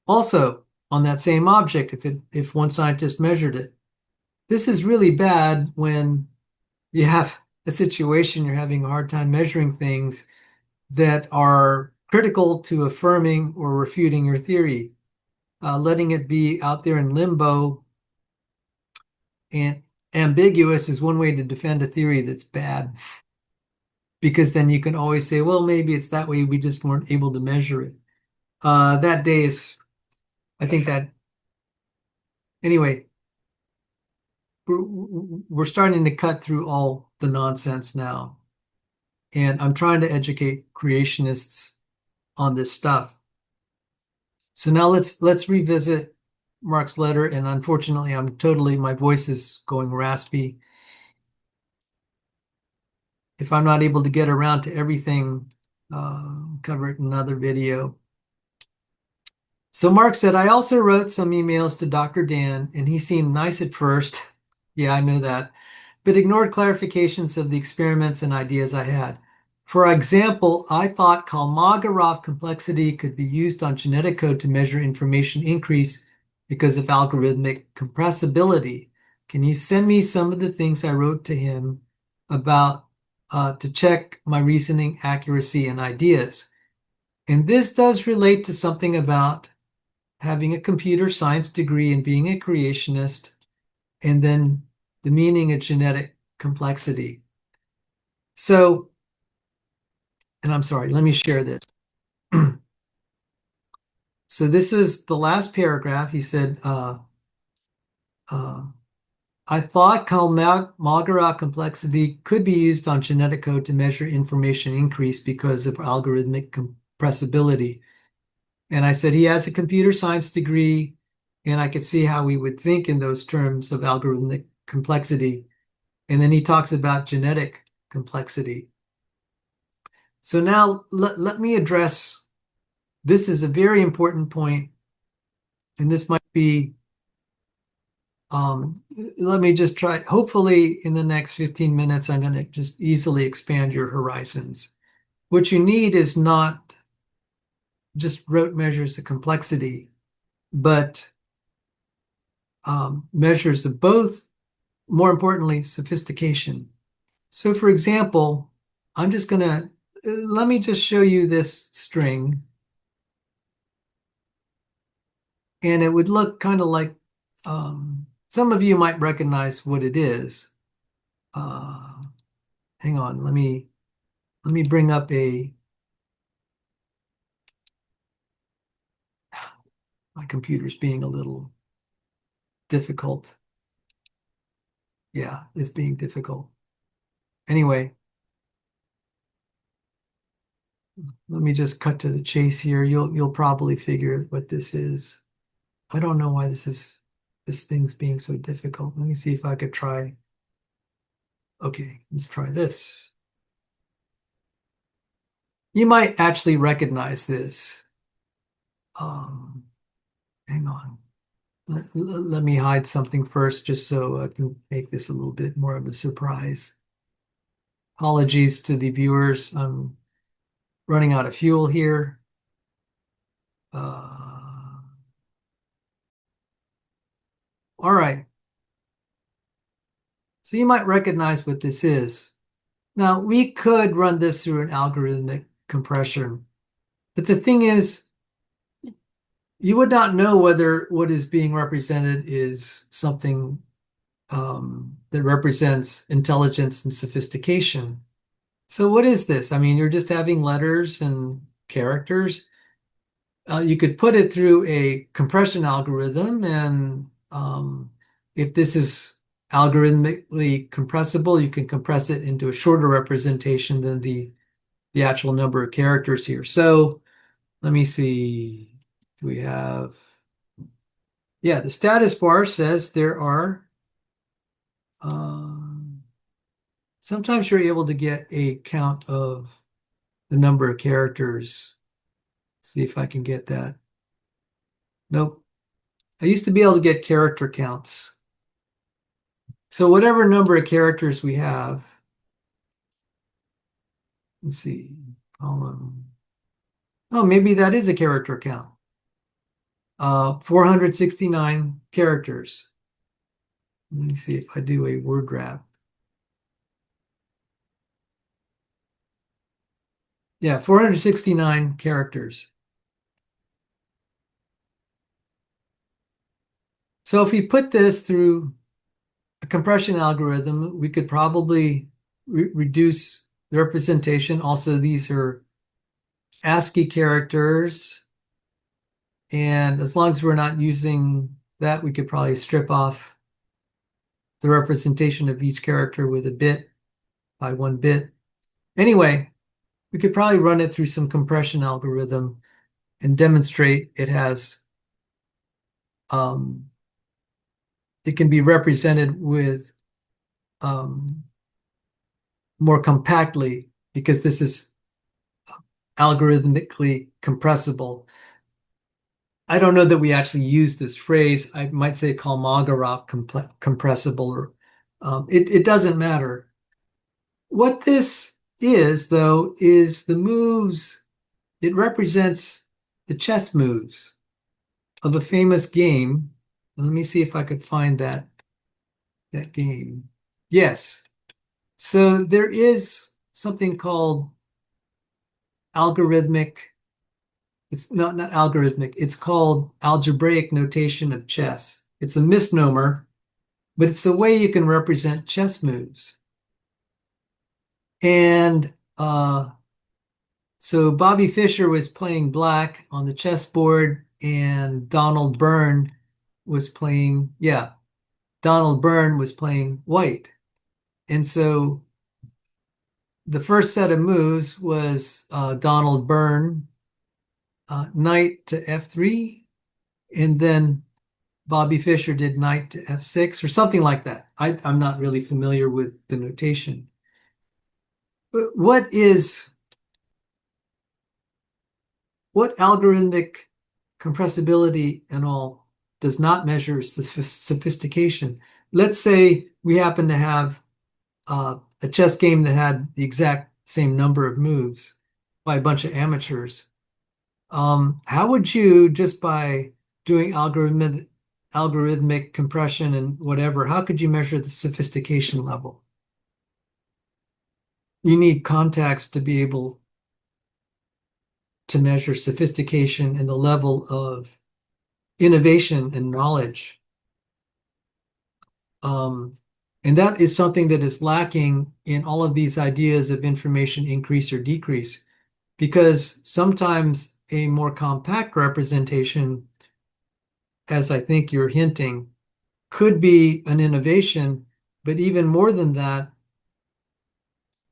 also on that same object if one scientist measured it. This is really bad when you have a situation you're having a hard time measuring things that are critical to affirming or refuting your theory. Letting it be out there in limbo and ambiguous is one way to defend a theory that's bad, because then you can always say, well, maybe it's that way, we just weren't able to measure it. That day is, I think that, anyway, we're starting to cut through all the nonsense now. And I'm trying to educate creationists on this stuff. So now let's revisit Mark's letter. And unfortunately, my voice is going raspy. If I'm not able to get around to everything, cover it in another video. So Mark said, I also wrote some emails to Dr. Dan, and he seemed nice at first. Yeah, I know that, but ignored clarifications of the experiments and ideas I had. For example, I thought Kolmogorov complexity could be used on genetic code to measure information increase because of algorithmic compressibility. Can you send me some of the things I wrote to him about to check my reasoning accuracy and ideas? And this does relate to something about having a computer science degree and being a creationist, and then the meaning of genetic complexity. So And I'm sorry, let me share this. So this is the last paragraph. He said, uh, I thought Kolmogorov complexity could be used on genetic code to measure information increase because of algorithmic compressibility. And I said he has a computer science degree, and I could see how we would think in those terms of algorithmic complexity. And then he talks about genetic complexity. So now let me address, this is a very important point, and this might be, let me just try, hopefully in the next 15 minutes, I'm going to just easily expand your horizons. What you need is not just rote measures of complexity, but measures of both, more importantly, sophistication. So for example, I'm just going to, let me just show you this string. And it would look kind of like, some of you might recognize what it is. Hang on, let me bring up my computer's being a little difficult. Yeah, it's being difficult. Anyway, let me just cut to the chase here. You'll probably figure what this is. I don't know why this thing's being so difficult. Let me see if I could try. Okay, let's try this. You might actually recognize this. Um, Hang on. Let me hide something first just so I can make this a little bit more of a surprise. Apologies to the viewers. I'm running out of fuel here. All right. So you might recognize what this is. Now, we could run this through an algorithmic compression, but the thing is, you would not know whether what is being represented is something that represents intelligence and sophistication. So what is this? I mean, you're just having letters and characters. You could put it through a compression algorithm, and if this is algorithmically compressible, you can compress it into a shorter representation than the actual number of characters here. So let me see. We have, yeah, the status bar says there are, um, sometimes you're able to get a count of the number of characters. See if I can get that. Nope. I used to be able to get character counts. So whatever number of characters we have, let's see. Oh, maybe that is a character count. 469 characters. Let me see if I do a word wrap. Yeah, 469 characters. So if we put this through a compression algorithm, we could probably reduce the representation. Also, these are ASCII characters. And as long as we're not using that, we could probably strip off the representation of each character with a bit by 1 bit. Anyway, we could probably run it through some compression algorithm and demonstrate it can be represented with more compactly because this is algorithmically compressible. I don't know that we actually use this phrase. I might say Kolmogorov compressible, or it doesn't matter. What this is, though, is the moves. It represents the chess moves of a famous game. Let me see if I could find that game. Yes. So there is something called algorithmic. It's not algorithmic. It's called algebraic notation of chess. It's a misnomer, but it's a way you can represent chess moves. And So Bobby Fischer was playing black on the chessboard, and Donald Byrne was playing white. And so the first set of moves was Donald Byrne, knight to f3, and then Bobby Fischer did knight to f6 or something like that. I'm not really familiar with the notation. But what algorithmic compressibility and all does not measure sophistication? Let's say we happen to have a chess game that had the exact same number of moves by a bunch of amateurs. How would you, just by doing algorithmic compression and whatever, how could you measure the sophistication level? You need context to be able to measure sophistication and the level of innovation and knowledge. And that is something that is lacking in all of these ideas of information increase or decrease, because sometimes a more compact representation, as I think you're hinting, could be an innovation, but even more than that,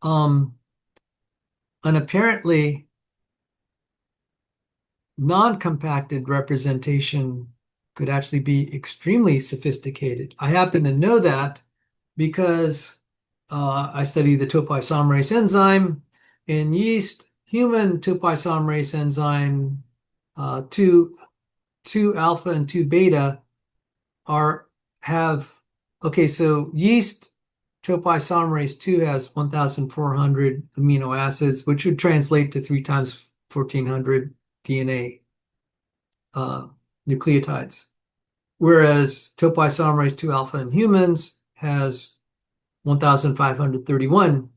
an apparently non-compacted representation could actually be extremely sophisticated. I happen to know that because I study the topoisomerase enzyme in yeast. Human topoisomerase enzyme 2 alpha and 2 beta have okay, so yeast topoisomerase 2 has 1,400 amino acids, which would translate to 3 times 1,400 DNA nucleotides. Whereas topoisomerase 2 alpha in humans has 1,531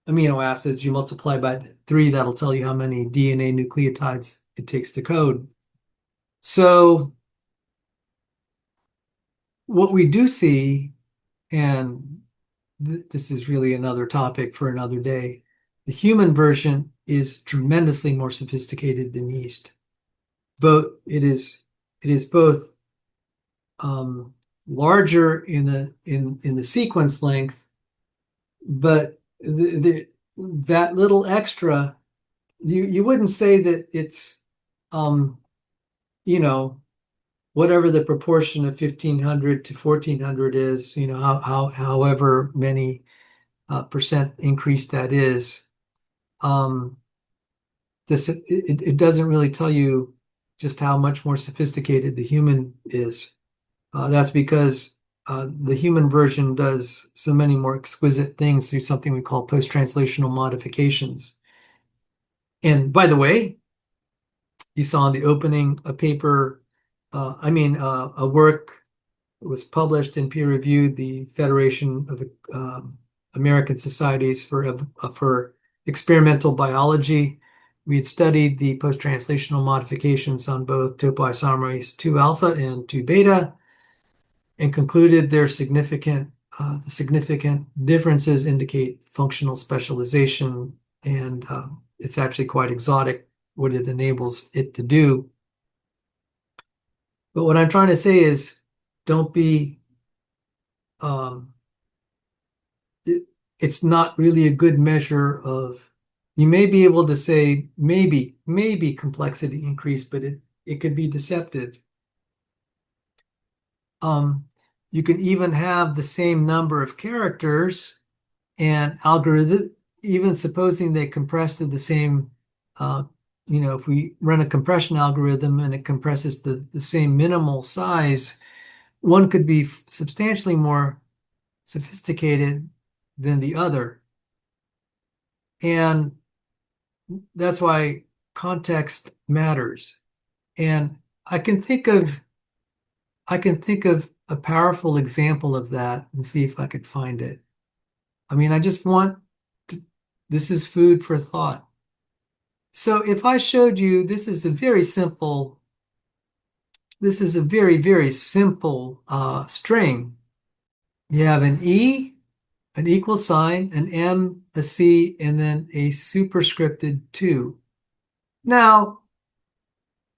amino acids. You multiply by 3, that'll tell you how many DNA nucleotides it takes to code. So what we do see, and this is really another topic for another day, the human version is tremendously more sophisticated than yeast. It is both larger in the sequence length, but that little extra, you wouldn't say that it's you know whatever the proportion of 1,500 to 1,400 is, however many percent increase that is. It doesn't really tell you just how much more sophisticated the human is. That's because the human version does so many more exquisite things through something we call post-translational modifications. And by the way, you saw in the opening a paper, a work was published and peer reviewed, the Federation of American Societies for Experimental Biology. We had studied the post-translational modifications on both topoisomerase 2 alpha and 2 beta and concluded their significant differences indicate functional specialization, and it's actually quite exotic what it enables it to do. But what I'm trying to say is, don't be it's not really a good measure of, you may be able to say maybe complexity increase, but it could be deceptive. You can even have the same number of characters and algorithm, even supposing they compress to the same, if we run a compression algorithm and it compresses the same minimal size, one could be substantially more sophisticated than the other. And that's why context matters. And I can think of a powerful example of that and see if I could find it. I mean, I just want this is food for thought. So if I showed you, this is a very, very simple string. You have an E, an equal sign, an M, a C, and then a superscripted 2. Now,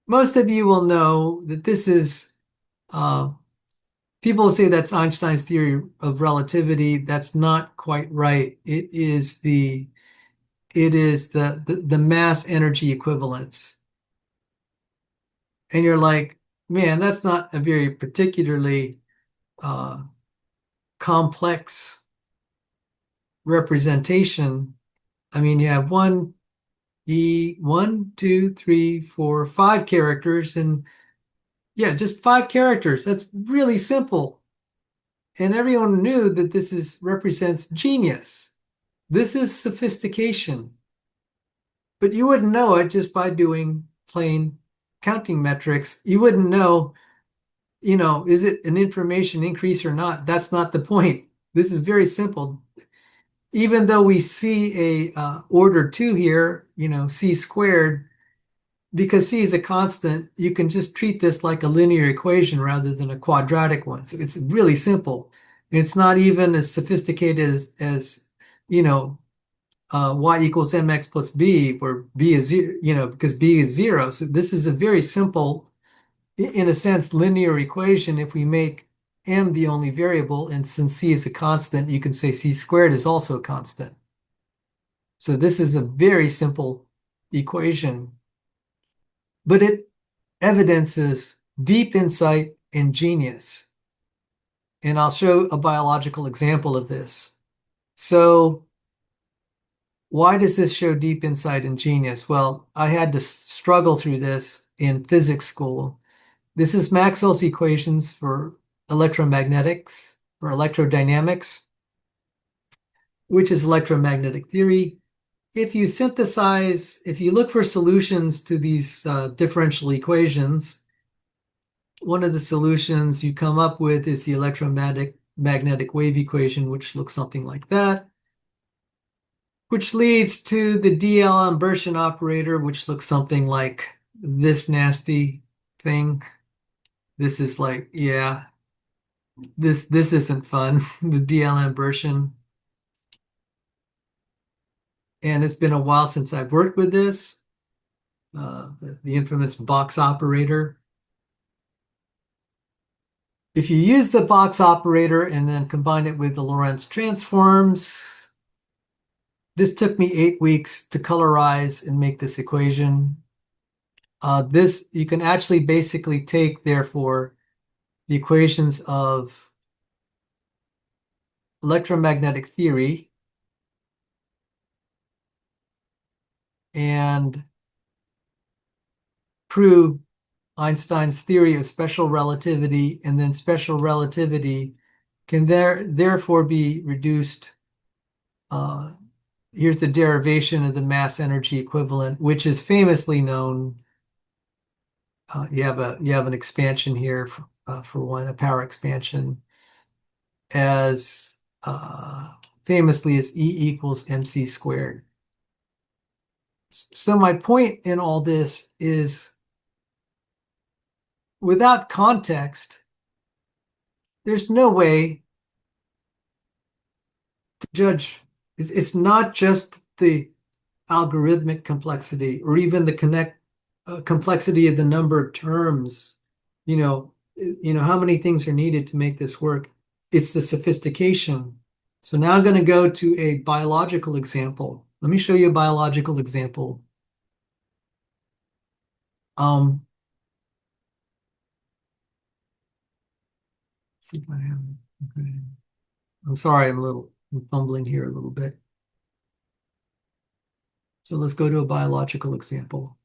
most of you will know that this is, uh, people will say that's Einstein's theory of relativity. That's not quite right. It is the mass energy equivalence. And you're like, man, that's not a very particularly uh, complex representation. I mean, you have one, two, three, four, five characters, and yeah, just five characters. That's really simple. And everyone knew that this is represents genius. This is sophistication. But you wouldn't know it just by doing plain counting metrics. You wouldn't know, is it an information increase or not? That's not the point. This is very simple. Even though we see a order two here, c squared, because c is a constant, you can just treat this like a linear equation rather than a quadratic one. So it's really simple. And it's not even as sophisticated as you know, y equals mx plus b, where b is zero, because b is zero. So this is a very simple, in a sense, linear equation. If we make m the only variable, and since c is a constant, you can say c squared is also a constant. So this is a very simple equation, but it evidences deep insight and genius. And I'll show a biological example of this. So why does this show deep insight and genius? Well, I had to struggle through this in physics school. This is Maxwell's equations for electromagnetics, or electrodynamics, which is electromagnetic theory. If you look for solutions to these differential equations, one of the solutions you come up with is the electromagnetic wave equation, which looks something like that, which leads to the D'Alembert operator, which looks something like this nasty thing. This is like, yeah, this isn't fun, the D'Alembert. And it's been a while since I've worked with this, the infamous box operator. If you use the box operator and then combine it with the Lorentz transforms, this took me 8 weeks to colorize and make this equation. This, you can actually basically take, therefore, the equations of electromagnetic theory and prove Einstein's theory of special relativity, and then special relativity can therefore be reduced. Here's the derivation of the mass energy equivalent, which is famously known. You have an expansion here for one, a power expansion, as famously as E equals mc squared. So my point in all this is, without context, there's no way to judge. It's not just the algorithmic complexity or even the complexity of the number of terms. How many things are needed to make this work. It's the sophistication. So now I'm going to go to a biological example. Let me show you a biological example. Um, see if I have it. Okay. I'm sorry, I'm fumbling here a little bit. So let's go to a biological example.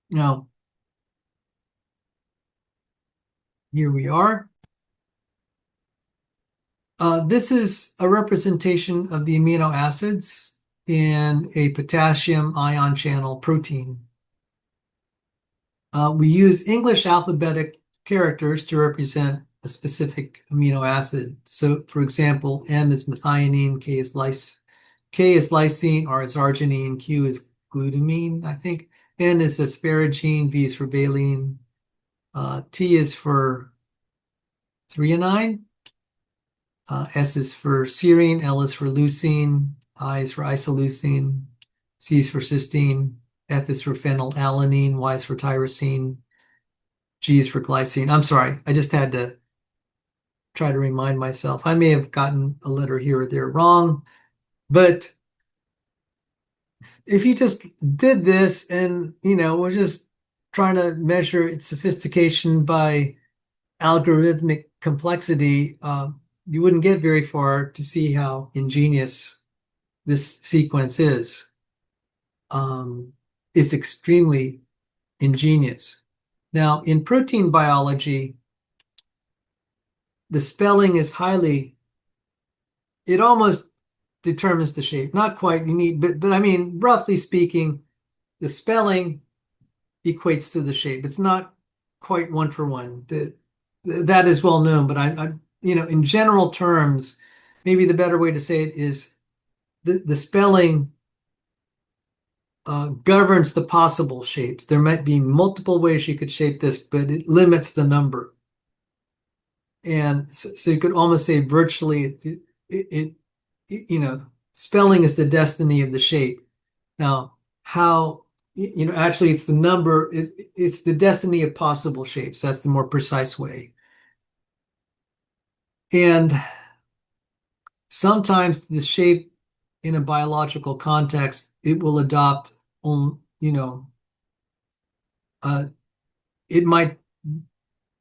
Now, here we are. This is a representation of the amino acids in a potassium ion channel protein. We use English alphabetic characters to represent a specific amino acid. So, for example, M is methionine, K is lysine, R is arginine, Q is glutamine, I think. N is asparagine, V is for valine, T is for threonine, S is for serine, L is for leucine, I is for isoleucine, C is for cysteine, F is for phenylalanine, Y is for tyrosine, G is for glycine. I'm sorry, I just had to try to remind myself. I may have gotten a letter here or there wrong, but if you just did this and, we're just trying to measure its sophistication by algorithmic complexity, you wouldn't get very far to see how ingenious this sequence is. It's extremely ingenious. Now, in protein biology, the spelling is it almost determines the shape. Not quite, but I mean, roughly speaking, the spelling equates to the shape. It's not quite one for one. That is well known, but in general terms, maybe the better way to say it is the spelling governs the possible shapes. There might be multiple ways you could shape this, but it limits the number. And so you could almost say virtually spelling is the destiny of the shape. Now, how, actually it's the number, it's the destiny of possible shapes. That's the more precise way. And sometimes the shape in a biological context, it will adopt, it might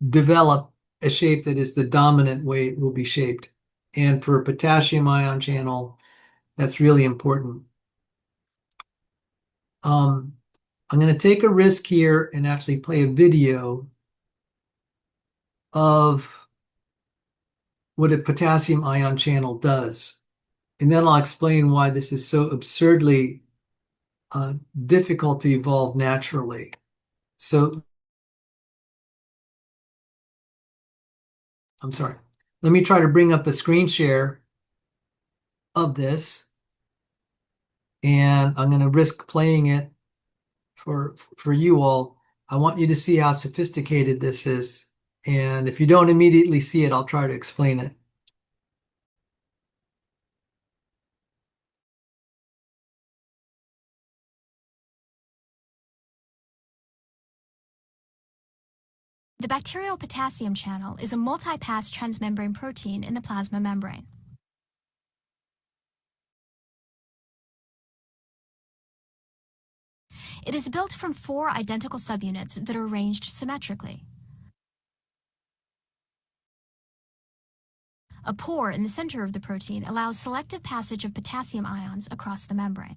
develop a shape that is the dominant way it will be shaped. And for a potassium ion channel, that's really important. I'm going to take a risk here and actually play a video of what a potassium ion channel does. And then I'll explain why this is so absurdly difficult to evolve naturally. So, I'm sorry. Let me try to bring up a screen share of this. And I'm going to risk playing it for you all. I want you to see how sophisticated this is. And if you don't immediately see it, I'll try to explain it. The bacterial potassium channel is a multi-pass transmembrane protein in the plasma membrane. It is built from 4 identical subunits that are arranged symmetrically. A pore in the center of the protein allows selective passage of potassium ions across the membrane.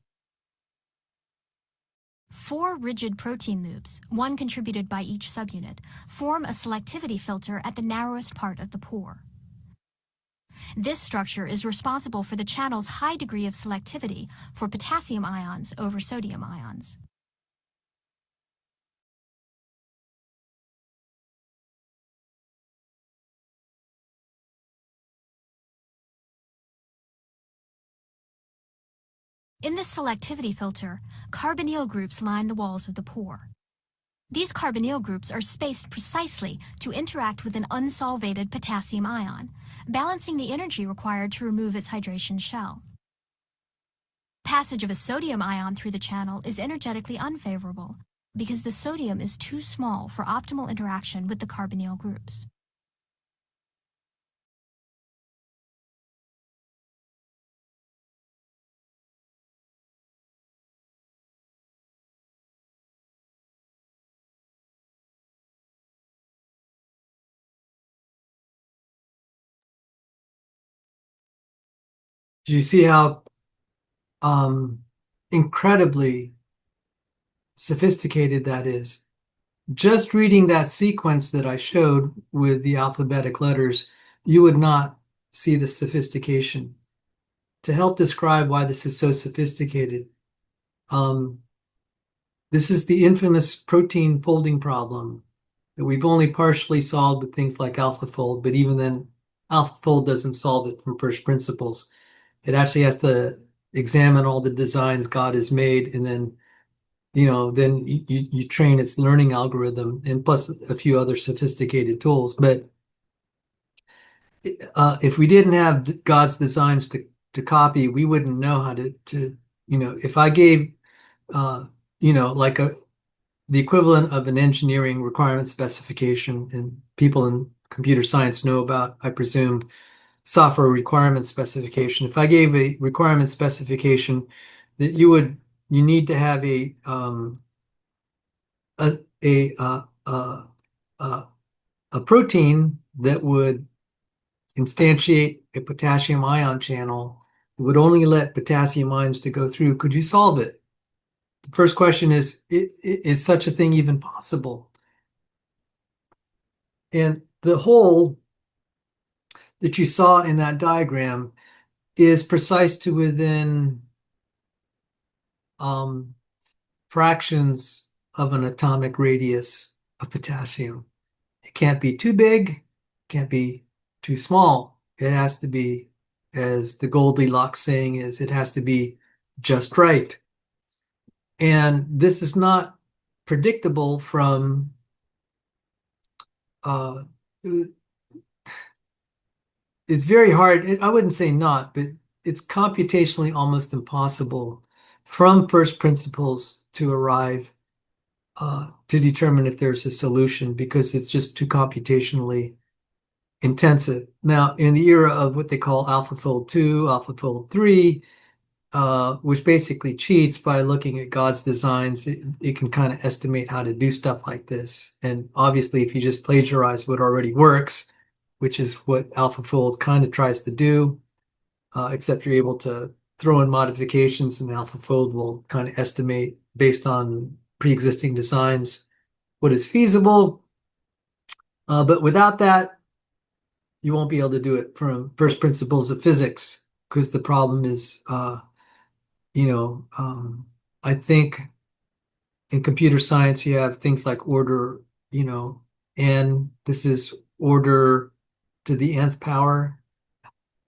4 rigid protein loops, one contributed by each subunit, form a selectivity filter at the narrowest part of the pore. This structure is responsible for the channel's high degree of selectivity for potassium ions over sodium ions. In this selectivity filter, carbonyl groups line the walls of the pore. These carbonyl groups are spaced precisely to interact with an unsolvated potassium ion, balancing the energy required to remove its hydration shell. Passage of a sodium ion through the channel is energetically unfavorable because the sodium is too small for optimal interaction with the carbonyl groups. Do you see how incredibly sophisticated that is? Just reading that sequence that I showed with the alphabetic letters, you would not see the sophistication. To help describe why this is so sophisticated, this is the infamous protein folding problem that we've only partially solved with things like AlphaFold, but even then, AlphaFold doesn't solve it from first principles. It actually has to examine all the designs God has made, and then then you train its learning algorithm, and plus a few other sophisticated tools. But if we didn't have God's designs to to copy, we wouldn't know how to if I gave like the equivalent of an engineering requirement specification, and people in computer science know about, I presume, software requirement specification. If I gave a requirement specification that you need to have a a uh, uh, uh, a protein that would instantiate a potassium ion channel, that would only let potassium ions to go through. Could you solve it? The first question is such a thing even possible? And the hole that you saw in that diagram is precise to within um, fractions of an atomic radius of potassium. It can't be too big, can't be too small. It has to be, as the Goldilocks saying is, it has to be just right. And this is not predictable from uh, it's very hard. I wouldn't say not, but it's computationally almost impossible from first principles to arrive to determine if there's a solution, because it's just too computationally intensive. Now, in the era of what they call AlphaFold 2, AlphaFold 3, which basically cheats by looking at God's designs, it can kind of estimate how to do stuff like this. And obviously, if you just plagiarize what already works, which is what AlphaFold kind of tries to do, except you're able to throw in modifications, and AlphaFold will kind of estimate based on pre-existing designs what is feasible. But without that, you won't be able to do it from first principles of physics, because the problem is, I think in computer science, you have things like order, n. This is order to the nth power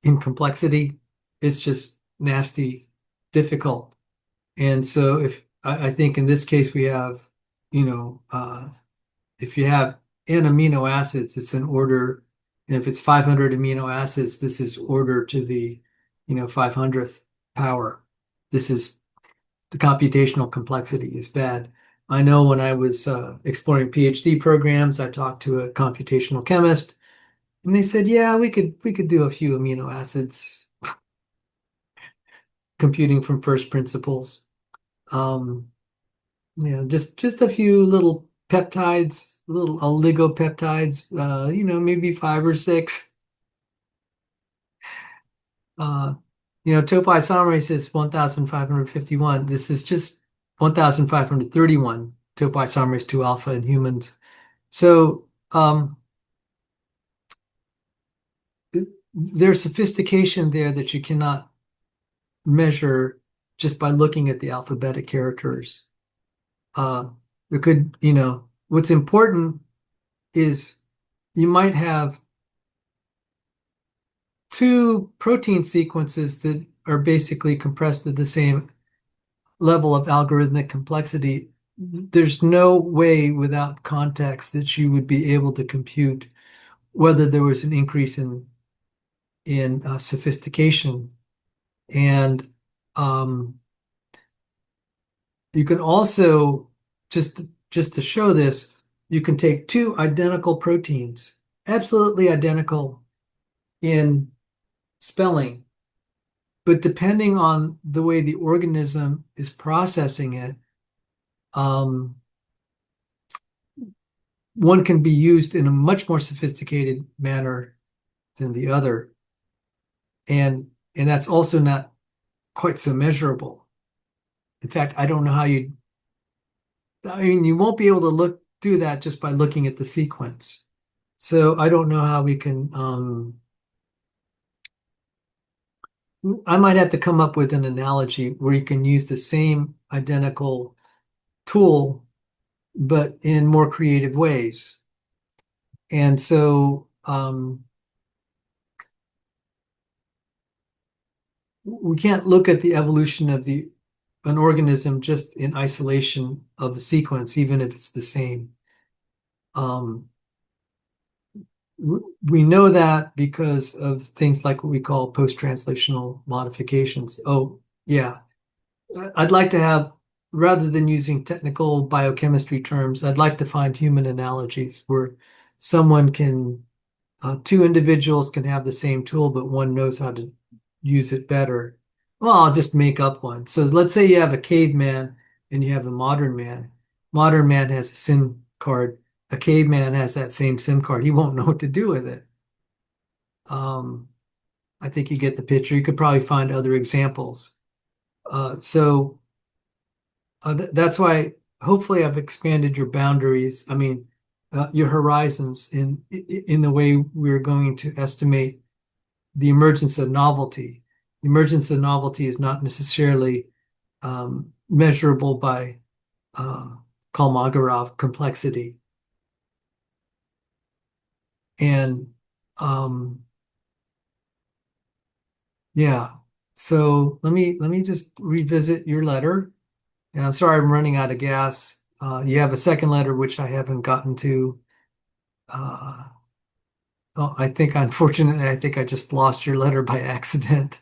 in complexity. It's just nasty, difficult. And so if I think in this case we have, if you have n amino acids, it's an order. And if it's 500 amino acids, this is order to the, 500th power. This is the computational complexity is bad. I know when I was exploring PhD programs, I talked to a computational chemist, and they said, "Yeah, we could do a few amino acids computing from first principles. Um, just a few little peptides, little oligopeptides, maybe 5 or 6. Uh, topoisomerase is 1,551. This is just 1,531 topoisomerase 2 alpha in humans. So there's sophistication there that you cannot measure just by looking at the alphabetic characters. There could, what's important is you might have two protein sequences that are basically compressed at the same level of algorithmic complexity. There's no way without context that you would be able to compute whether there was an increase in sophistication. And you can also, just to show this, you can take two identical proteins, absolutely identical in spelling, but depending on the way the organism is processing it, one can be used in a much more sophisticated manner than the other. And that's also not quite so measurable. In fact, I don't know how you won't be able to do that just by looking at the sequence. So I don't know how we can, I might have to come up with an analogy where you can use the same identical tool, but in more creative ways. And so we can't look at the evolution of an organism just in isolation of a sequence, even if it's the same. we know that because of things like what we call post-translational modifications. Oh, yeah. I'd like to have, rather than using technical biochemistry terms, I'd like to find human analogies where someone can, two individuals can have the same tool, but one knows how to use it better. Well, I'll just make up one. So let's say you have a caveman and you have a modern man. Modern man has a SIM card. A caveman has that same SIM card. He won't know what to do with it. Um, I think you get the picture. You could probably find other examples. So that's why hopefully I've expanded your boundaries. I mean, your horizons in the way we're going to estimate the emergence of novelty. The emergence of novelty is not necessarily measurable by Kolmogorov complexity. And yeah, so let me just revisit your letter. And I'm sorry I'm running out of gas. You have a second letter which I haven't gotten to. Oh, I think unfortunately, I think I just lost your letter by accident.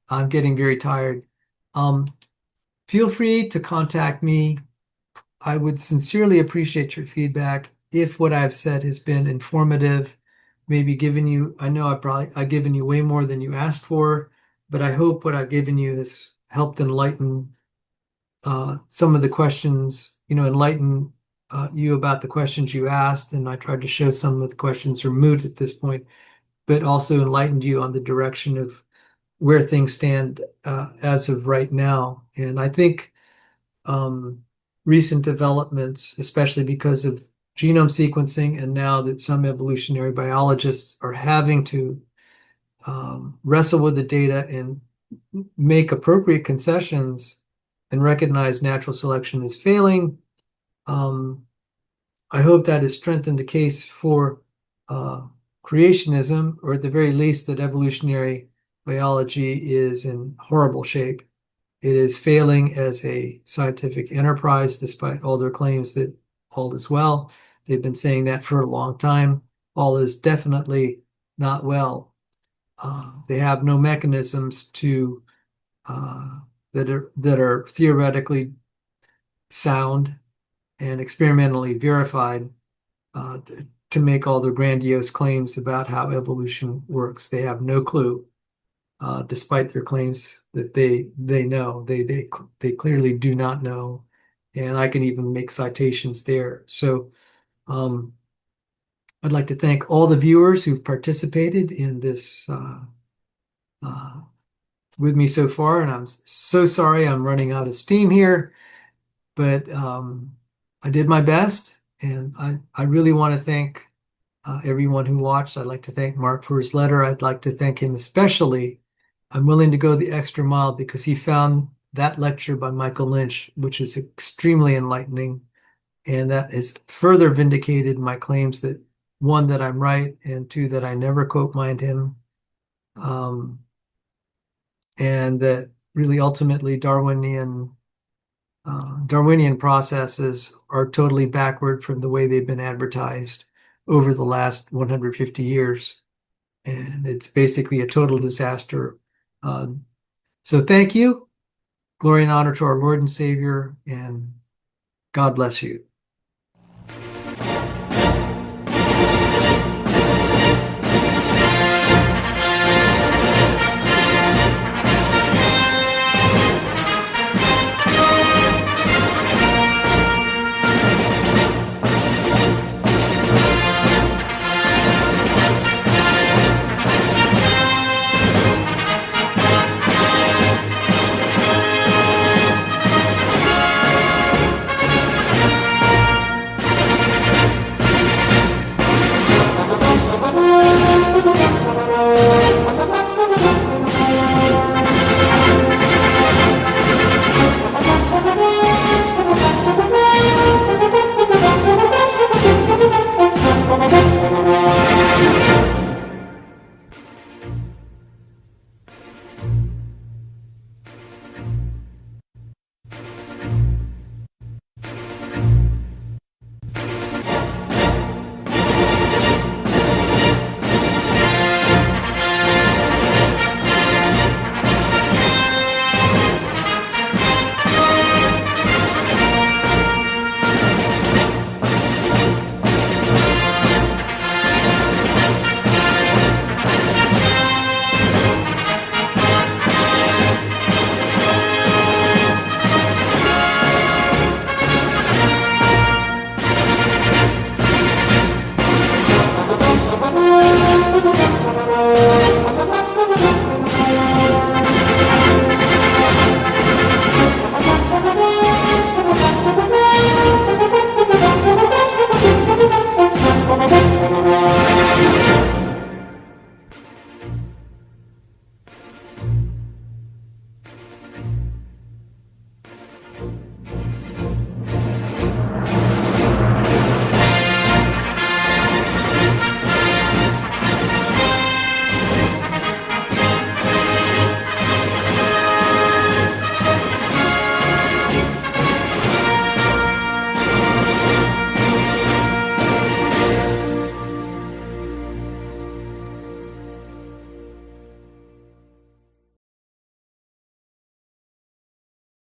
I'm getting very tired. Um, Feel free to contact me. I would sincerely appreciate your feedback. If what I've said has been informative, maybe given you, I know I've given you way more than you asked for, but I hope what I've given you has helped enlighten some of the questions, enlighten you about the questions you asked. And I tried to show some of the questions are moot at this point, but also enlightened you on the direction of where things stand as of right now. And I think recent developments, especially because of genome sequencing, and now that some evolutionary biologists are having to wrestle with the data and make appropriate concessions and recognize natural selection is failing. I hope that has strengthened the case for creationism, or at the very least, that evolutionary biology is in horrible shape. It is failing as a scientific enterprise, despite all their claims that all is well. They've been saying that for a long time. All is definitely not well. They have no mechanisms to that are theoretically sound and experimentally verified to make all their grandiose claims about how evolution works. They have no clue, despite their claims that they know. They clearly do not know, and I can even make citations there. So I'd like to thank all the viewers who've participated in this with me so far, and I'm so sorry I'm running out of steam here, but I did my best, and I really want to thank everyone who watched. I'd like to thank Mark for his letter. I'd like to thank him especially. I'm willing to go the extra mile because he found that lecture by Michael Lynch, which is extremely enlightening, and that has further vindicated my claims that, one, that I'm right, and two, that I never quote mined him. And that really ultimately Darwinian processes are totally backward from the way they've been advertised over the last 150 years. And it's basically a total disaster. So thank you. Glory and honor to our Lord and Savior, and God bless you.